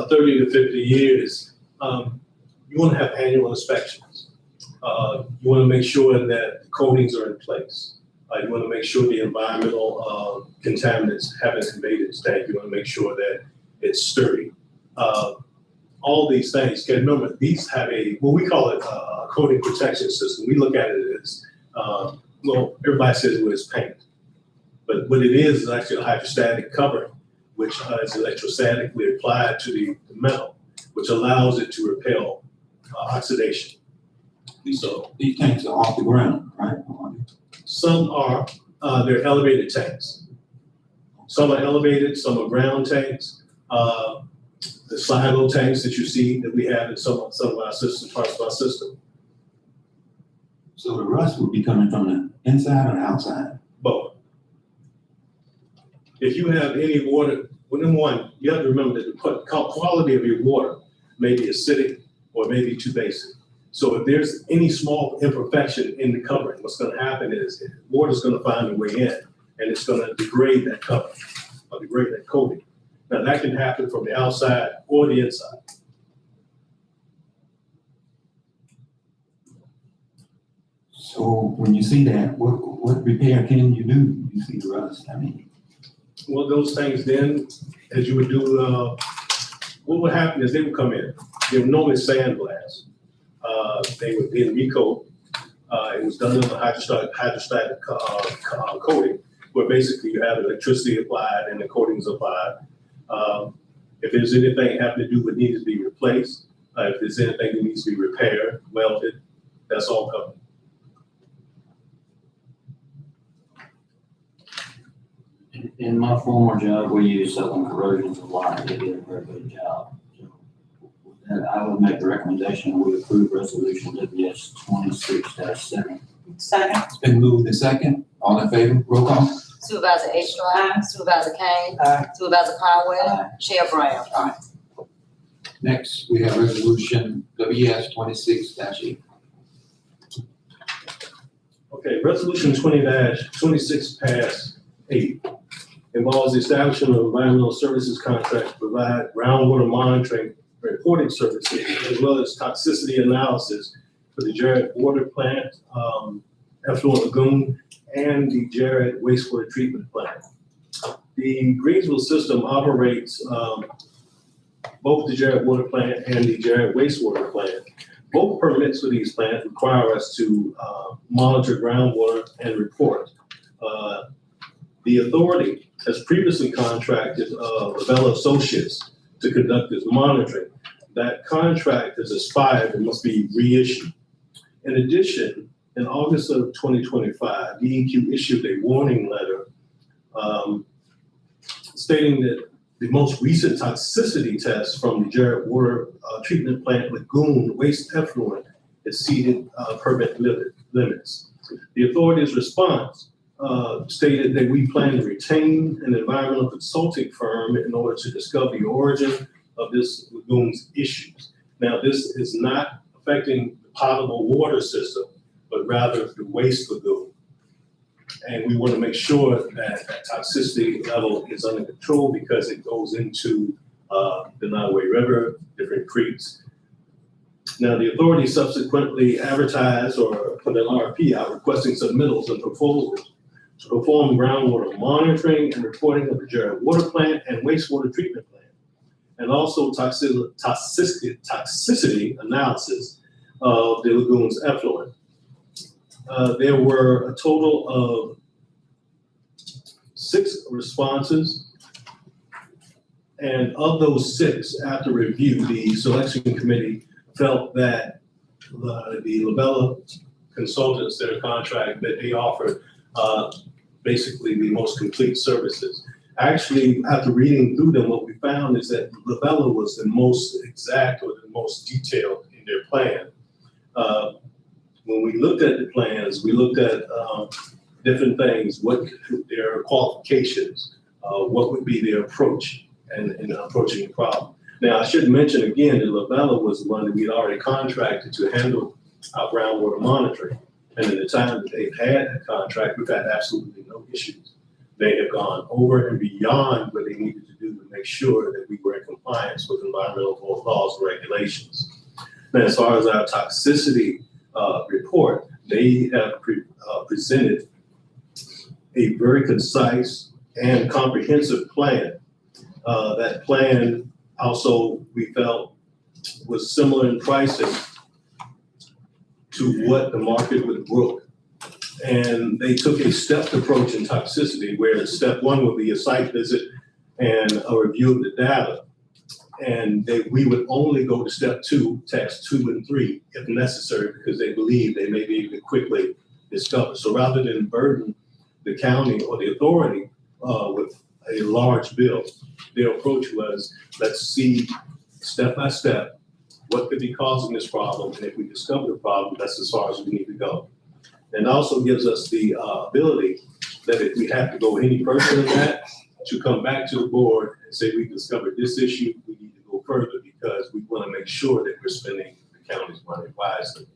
30 to 50 years. You want to have annual inspections. You want to make sure that the coatings are in place. You want to make sure the environmental contaminants haven't invaded the tank. You want to make sure that it's sturdy. All these things, you can remember, these have what we call it a coating protection system. We look at it as, well, everybody says it was paint. But what it is actually a hydrostatic covering, which is electrostatically applied to the metal, which allows it to repel oxidation. So These tanks are off the ground, right? some are, they're elevated tanks. Some are elevated, some are ground tanks. The silo tanks that you see that we have in some of our systems, parts of our system, So the rust would be coming from the inside or the outside? both. If you have any water, well, number one, you have to remember that the quality of your water may be acidic or maybe too basic. So if there's any small imperfection in the covering, what's gonna happen is water's gonna find a way in and it's gonna degrade that covering or degrade that coating. Now that can happen from the outside or the inside. So when you see that, what repair can you do? You see the rust, I mean. Well, those things then, as you would do, what would happen is they would come in. They would normally sandblast. They would then recoat. It was done in a hydrostatic coating, where basically you have electricity applied and the coating's applied. If there's anything having to do with needs to be replaced, if there's anything that needs to be repaired, welded, that's all covered. In my former job, we used Southern Corrosion Supply. They did a very good job. So with that, I would make the recommendation we approve resolution WS 26-7. Second. It's been moved to second. All in favor? Roll call. Supervisor Ashcraft, Supervisor Kane, Aye. Supervisor Conwell, Chair Brown. Next, we have resolution WS 26-8. Okay, resolution 20-26-8 involves the establishment of environmental services contract to provide groundwater monitoring and reporting services, as well as toxicity analysis for the Jared Water Plant, Effluent Lagoon, and the Jared Wastewater Treatment Plant. The Greensville system operates both the Jared Water Plant and the Jared Wastewater Plant. Both permits for these plants require us to monitor groundwater and report. The authority has previously contracted Lavella Associates to conduct this monitoring. That contract has expired and must be reissued. In addition, in August of 2025, DEQ issued a warning letter stating that the most recent toxicity test from the Jared Water Treatment Plant Lagoon waste effluent exceeded permit limits. The authority's response stated that we plan to retain an environmental consulting firm in order to discover the origin of this lagoon's issues. Now, this is not affecting the potable water system, but rather the waste lagoon. And we want to make sure that that toxicity level is under control because it goes into the Nottoway River, different creeks. Now, the authority subsequently advertised or put an RFP out requesting submittals and proposals to perform groundwater monitoring and reporting of the Jared Water Plant and wastewater treatment plant, and also toxicity analysis of the lagoon's effluent. There were a total of 6 responses, and of those 6, after review, the selection committee felt that the Lavella consultants that are contract that they offered basically the most complete services. Actually, after reading through them, what we found is that Lavella was the most exact or the most detailed in their plan. When we looked at the plans, we looked at different things, what their qualifications, what would be their approach in approaching the problem. Now, I should mention again that Lavella was the one that we'd already contracted to handle our groundwater monitoring. And in the time that they've had that contract, we've had absolutely no issues. They have gone over and beyond what they needed to do to make sure that we were in compliance with environmental laws and regulations. Now, as far as our toxicity report, they have presented a very concise and comprehensive plan. That plan also, we felt, was similar in pricing to what the market would brook And they took a stepped approach in toxicity where step one would be a site visit and a review of the data. And we would only go to step two, tasks 2 and 3, if necessary, because they believe they may be able to quickly discover. So rather than burden the county or the authority with a large bill, their approach was, let's see step by step what could be causing this problem, and if we discover the problem, that's as far as we need to go. And also gives us the ability that if we have to go any further than that, to come back to the board and say we discovered this issue, we need to go further because we want to make sure that we're spending the county's money wisely.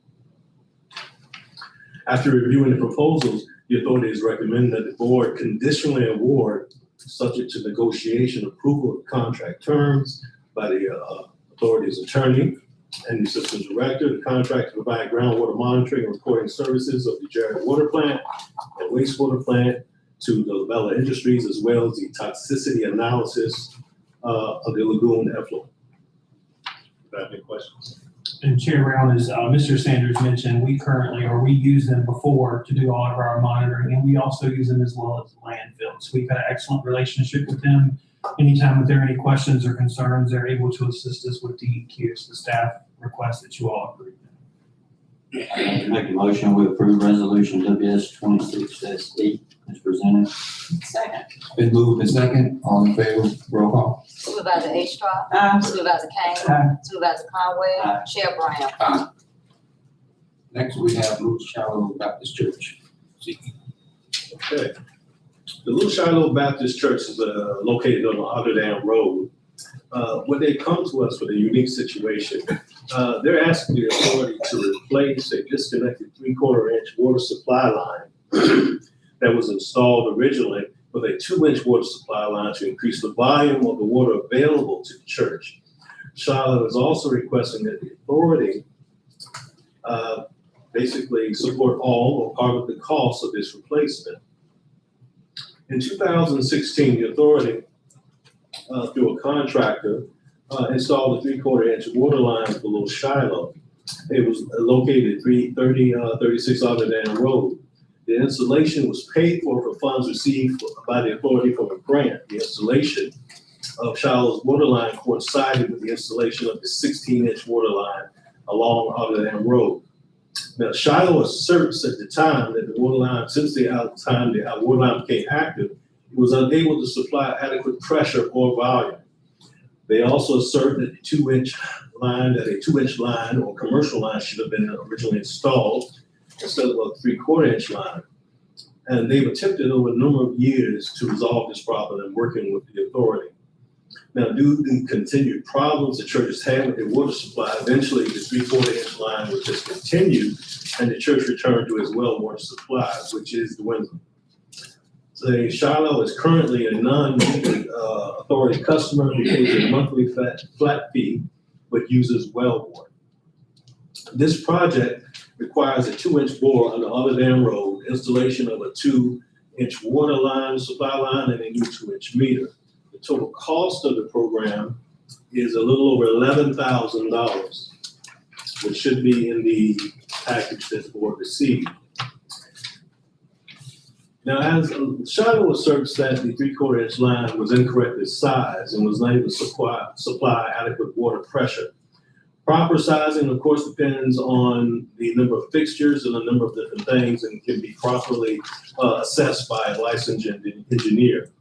After reviewing the proposals, the authority is recommending that the board conditionally award, subject to negotiation, approval of contract terms by the authority's attorney and the assistant director, the contract to provide groundwater monitoring and recording services of the Jared Water Plant and wastewater plant to the Labella Industries, as well as the toxicity analysis of the lagoon effluent. Do you have any questions? And Chair Brown, as Mr. Sanders mentioned, we use them before to do all of our monitoring, and we also use them as well as landfills. We've had an excellent relationship with them. Anytime if there are any questions or concerns, they're able to assist us with DEQs. The staff request that you all approve. I'd like to make a motion, we approve resolution WS 26-8 as presented. Second. Been moved and second, all in favor, roll call. Supervisor Ashcraft. Aye. Supervisor Kane. Aye. Supervisor Conwell. Aye. Chair Brown. Next, we have Little Shallow Baptist Church. Okay. The Little Shiloh Baptist Church is located on the Otter Dam Road. When they come to us with a unique situation, they're asking the authority to replace a disconnected 3/4-inch water supply line that was installed originally with a 2-inch water supply line to increase the volume of the water available to the church. Shiloh is also requesting that the authority basically support all or part of the cost of this replacement. In 2016, the authority, through a contractor, installed a 3/4-inch water line for Little Shiloh. It was located at 36 Otter Dam Road. The installation was paid for funds received by the authority from a grant. The installation of Shiloh's water line coincided with the installation of the 16-inch water line along Otter Dam Road. Now, Shiloh asserts at the time that the water line, since the time the water line became active, it was unable to supply adequate pressure or volume. They also assert that a 2-inch line or commercial line should have been originally installed instead of a 3/4-inch line. And they've attempted over a number of years to resolve this problem and working with the authority. Now, due to continued problems the church has had with their water supply, eventually the 3/4-inch line was discontinued and the church returned to its well water supply, which is the Windsor. So Shiloh is currently a non-monthly authority customer who pays a monthly flat fee, but uses well water. This project requires a 2-inch bore on the Otter Dam Road, installation of a 2-inch water line, supply line, and a new 2-inch meter. The total cost of the program is a little over $11,000, which should be in the package that the board received. Now, as Shiloh asserts that the 3/4-inch line was incorrectly sized and was not able to supply adequate water pressure. Proper sizing, of course, depends on the number of fixtures and a number of different things and can be properly assessed by a licensed engineer.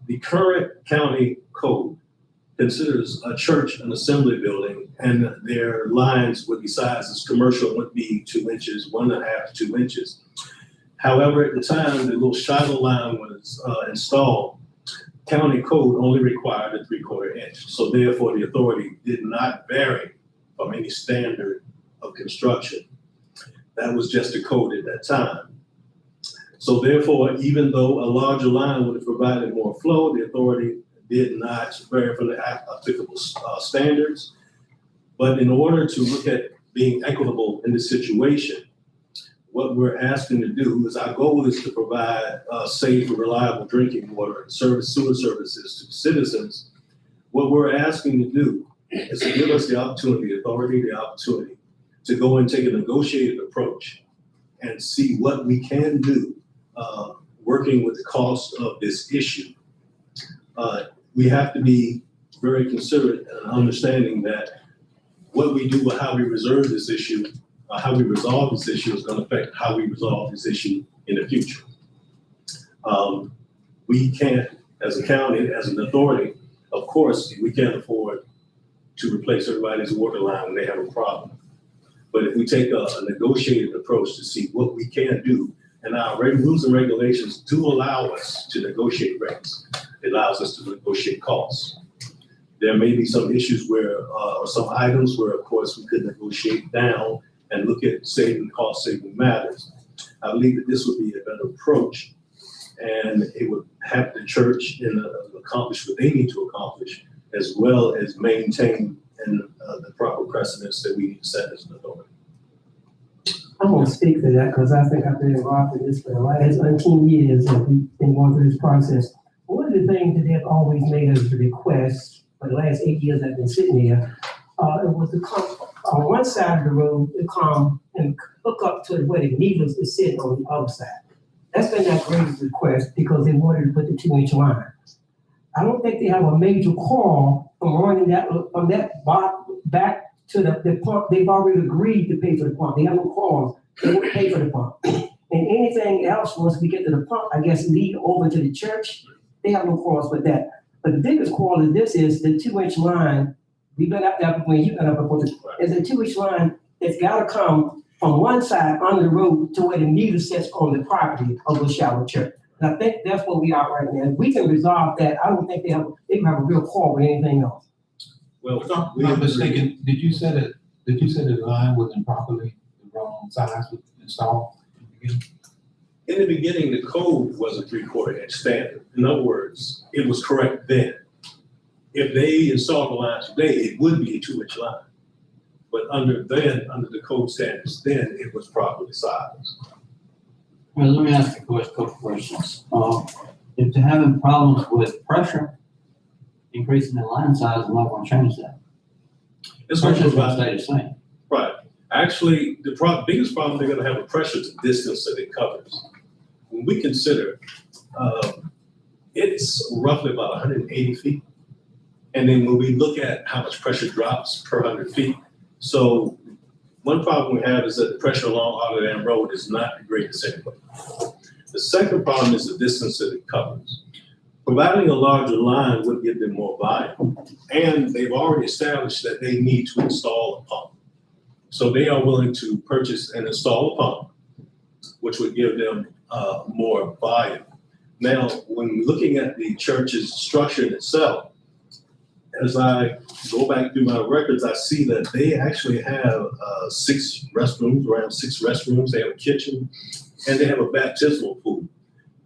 The current county code considers a church an assembly building, and their lines would be sized as commercial, would be 2 inches, 1.5 to 2 inches. However, at the time the Little Shiloh line was installed, county code only required a 3/4-inch. So therefore, the authority did not vary from any standard of construction. That was just the code at that time. So therefore, even though a larger line would have provided more flow, the authority did not vary from the applicable standards. But in order to look at being equitable in this situation, what we're asking to do is our goal is to provide safe and reliable drinking water and sewer services to citizens. What we're asking to do is to give us the opportunity to go and take a negotiated approach and see what we can do, working with the cost of this issue. We have to be very considerate and understanding that what we do with how we reserve this issue, how we resolve this issue is going to affect how we resolve this issue in the future. We can't, as a county, as an authority, of course, we can't afford to replace everybody's water line when they have a problem. But if we take a negotiated approach to see what we can do, and our rules and regulations do allow us to negotiate rates. It allows us to negotiate costs. There may be some issues where, or some items where, of course, we could negotiate down and look at cost-saving matters. I believe that this would be a better approach, and it would have the church accomplish what they need to accomplish, as well as maintain the proper precedents that we need to set as an authority. I'm gonna speak to that because I think I've been involved in this for the last 19 years that we've been going through this process. One of the things that they've always made us a request for the last 8 years I've been sitting here, it was to come on one side of the road to come and hook up to where the needles is sitting on the other side. That's been their greatest request because they wanted to put the 2-inch line. I don't think they have a major call from running that from that back to the pump. They've already agreed to pay for the pump. They have no calls. They won't pay for the pump. And anything else, once we get to the pump, I guess lead over to the church. They have no calls for that. But the biggest call of this is the 2-inch line. We've been up there when you've been up before. There's a 2-inch line that's got to come from one side on the road to where the meter sits on the property of the Shallow Church. And I think that's where we are right now. If we can resolve that, I don't think they can have a real call with anything else. Well, If I'm not mistaken, did you say that the line was improperly the wrong size was installed? in the beginning, the code was a 3/4 inch standard. In other words, it was correct then. If they installed the line today, it would be a 2-inch line. But under the code standards, then it was properly sized. Well, let me ask a couple questions. If they're having problems with pressure, increasing the line size, I'm not gonna change that. It's gonna Pressure's gonna provide- stay the same. Right. Actually, the biggest problem they're gonna have with pressure is the distance that it covers. When we consider, it's roughly about 180 feet. And then when we look at how much pressure drops per 100 feet, so one problem we have is that the pressure along Otter Dam Road is not the greatest anyway. The second problem is the distance that it covers. Providing a larger line would give them more volume, and they've already established that they need to install a pump. So they are willing to purchase and install a pump, which would give them more volume. Now, when looking at the church's structure in itself, as I go back through my records, I see that they actually have 6 restrooms, around 6 restrooms. They have a kitchen, and they have a baptismal pool,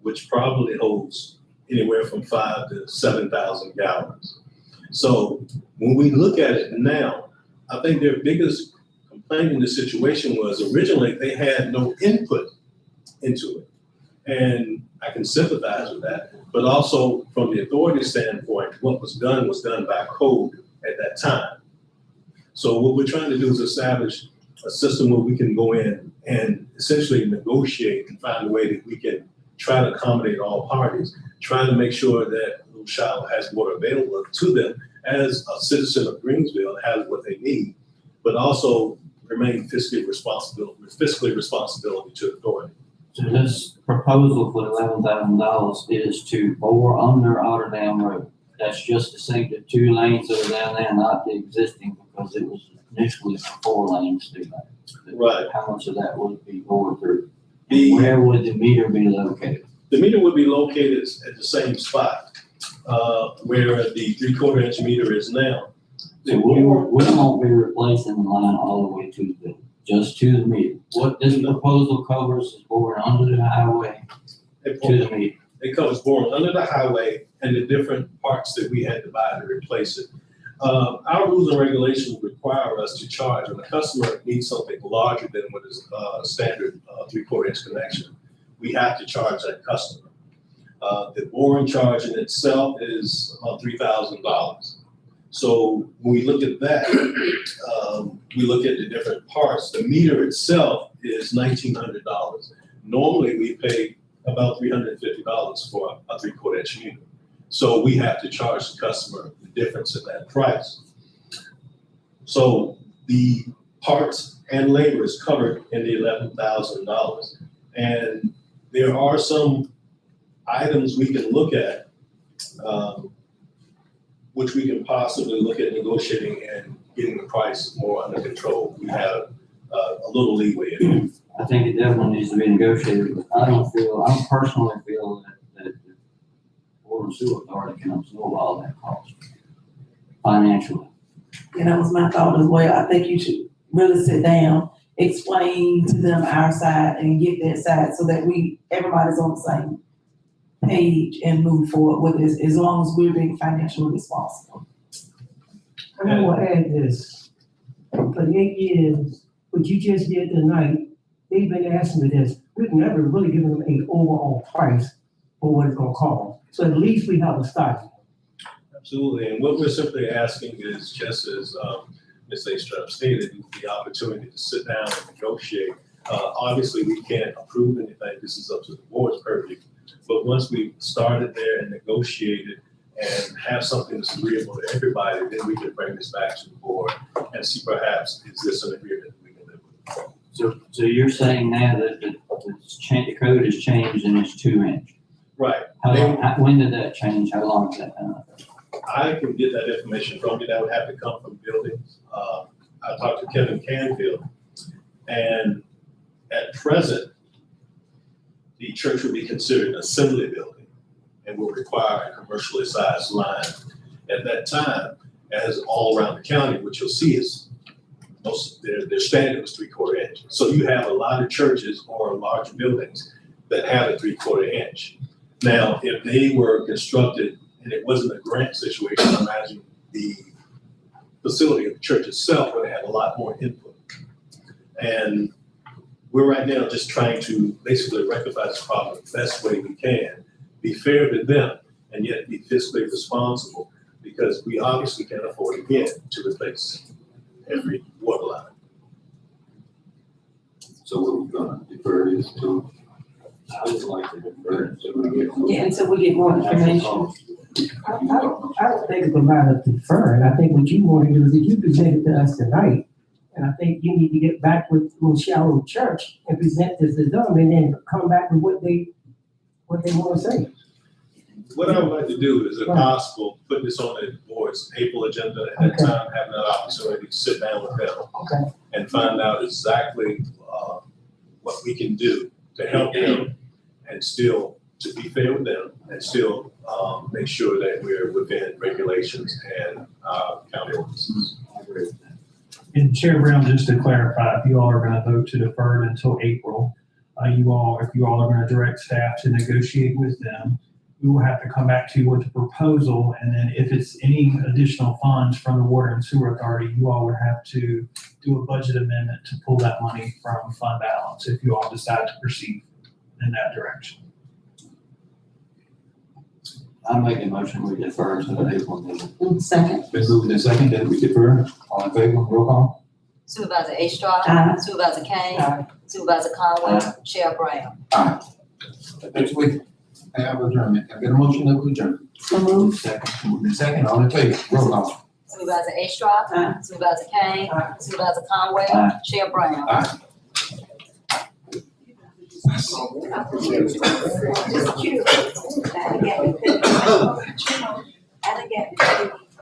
which probably holds anywhere from 5,000 to 7,000 gallons. So when we look at it now, I think their biggest complaint in the situation was originally they had no input into it. And I can sympathize with that. But also from the authority standpoint, what was done by code at that time. So what we're trying to do is establish a system where we can go in and essentially negotiate and find a way that we can try to accommodate all parties, trying to make sure that Little Shiloh has water available to them as a citizen of Greensville, has what they need, but also remain fiscally responsible to the authority. So this proposal for $11,000 is to bore under Otter Dam Road. That's just to save the 2 lanes that are down there, not the existing, because it was initially 4 lanes through that. Right. How much of that would be bored through? And where would the meter be located? The meter would be located at the same spot where the 3/4 inch meter is now. So we won't be replacing the line all the way to the building, just to the meter. What this proposal covers is boring under the highway to the meter. It covers boring under the highway and the different parts that we had to buy to replace it. Our rules and regulations require us to charge when a customer needs something larger than what is a standard 3/4 inch connection. We have to charge that customer. The boring charge in itself is about $3,000. So when we look at that, we look at the different parts. The meter itself is $1,900. Normally, we pay about $350 for a 3/4 inch unit. So we have to charge the customer the difference in that price. So the parts and labor is covered in the $11,000. And there are some items we can look at, which we can possibly look at negotiating and getting the price more under control. We have a little leeway in it. I think it definitely needs to be negotiated, but I personally feel that the Water and Sewer Authority can absorb all that cost financially. And that was my thought as well. I think you should really sit down, explain to them our side and get their side so that everybody's on the same page and move forward with this, as long as we're being financially responsible. I want to add this. For the 8 years, what you just did tonight, they've been asking me this. We've never really given them an overall price for what it's gonna cost. So at least we have a start. Absolutely, and what we're simply asking is just as Ms. Astrop stated, the opportunity to sit down and negotiate. Obviously, we can't approve anything, this is up to the board's purview. But once we've started there and negotiated and have something that's agreeable to everybody, then we can bring this back to the board and see perhaps, is this an agreement we can live with? So you're saying now that the code has changed and it's 2 inch? Right. When did that change? How long has that been? I can get that information from you. That would have to come from buildings. I talked to Kevin Canfield, and at present, the church would be considered an assembly building and will require a commercially sized line. At that time, as all around the county, what you'll see is their standard was 3/4 inch. So you have a lot of churches or large buildings that have a 3/4 inch. Now, if they were constructed and it wasn't a grant situation, I imagine the facility of the church itself would have had a lot more input. And we're right now just trying to basically rectify this problem the best way we can, be fair to them, and yet be fiscally responsible, because we obviously can't afford again to replace every water line. So we're gonna defer this to, I would like to defer it until we get. Yeah, until we get more information. I don't think it's a matter of deferring. I think what you want to do is if you present it to us tonight, and I think you need to get back with Little Shallow Church and present this to them and then come back with what they want to say. What I would like to do is, if possible, put this on the board's April agenda at that time, having that opportunity to sit down with them and find out exactly what we can do to help them and still to be fair with them and still make sure that we're within regulations and county ordinances. I agree with that. And Chair Brown, just to clarify, if you all are gonna vote to defer it until April, if you all are gonna direct staff to negotiate with them, we will have to come back to you with a proposal, and then if it's any additional funds from the Water and Sewer Authority, you all would have to do a budget amendment to pull that money from fund balance if you all decide to proceed in that direction. I'm making a motion, we defer to the April meeting. Second. Been moved and second, that we defer. All in favor, roll call. Supervisor Astrop. Aye. Supervisor Kane. Aye. Supervisor Conway. Aye. Chair Brown. Aye. Next week, have adjournment. Can I get a motion that we adjourn? So moved. Second, moved and second, all in favor, roll call. Supervisor Astrop. Aye. Supervisor Kane. Aye. Supervisor Conway. Aye. Chair Brown. Aye. That's cute. I get it.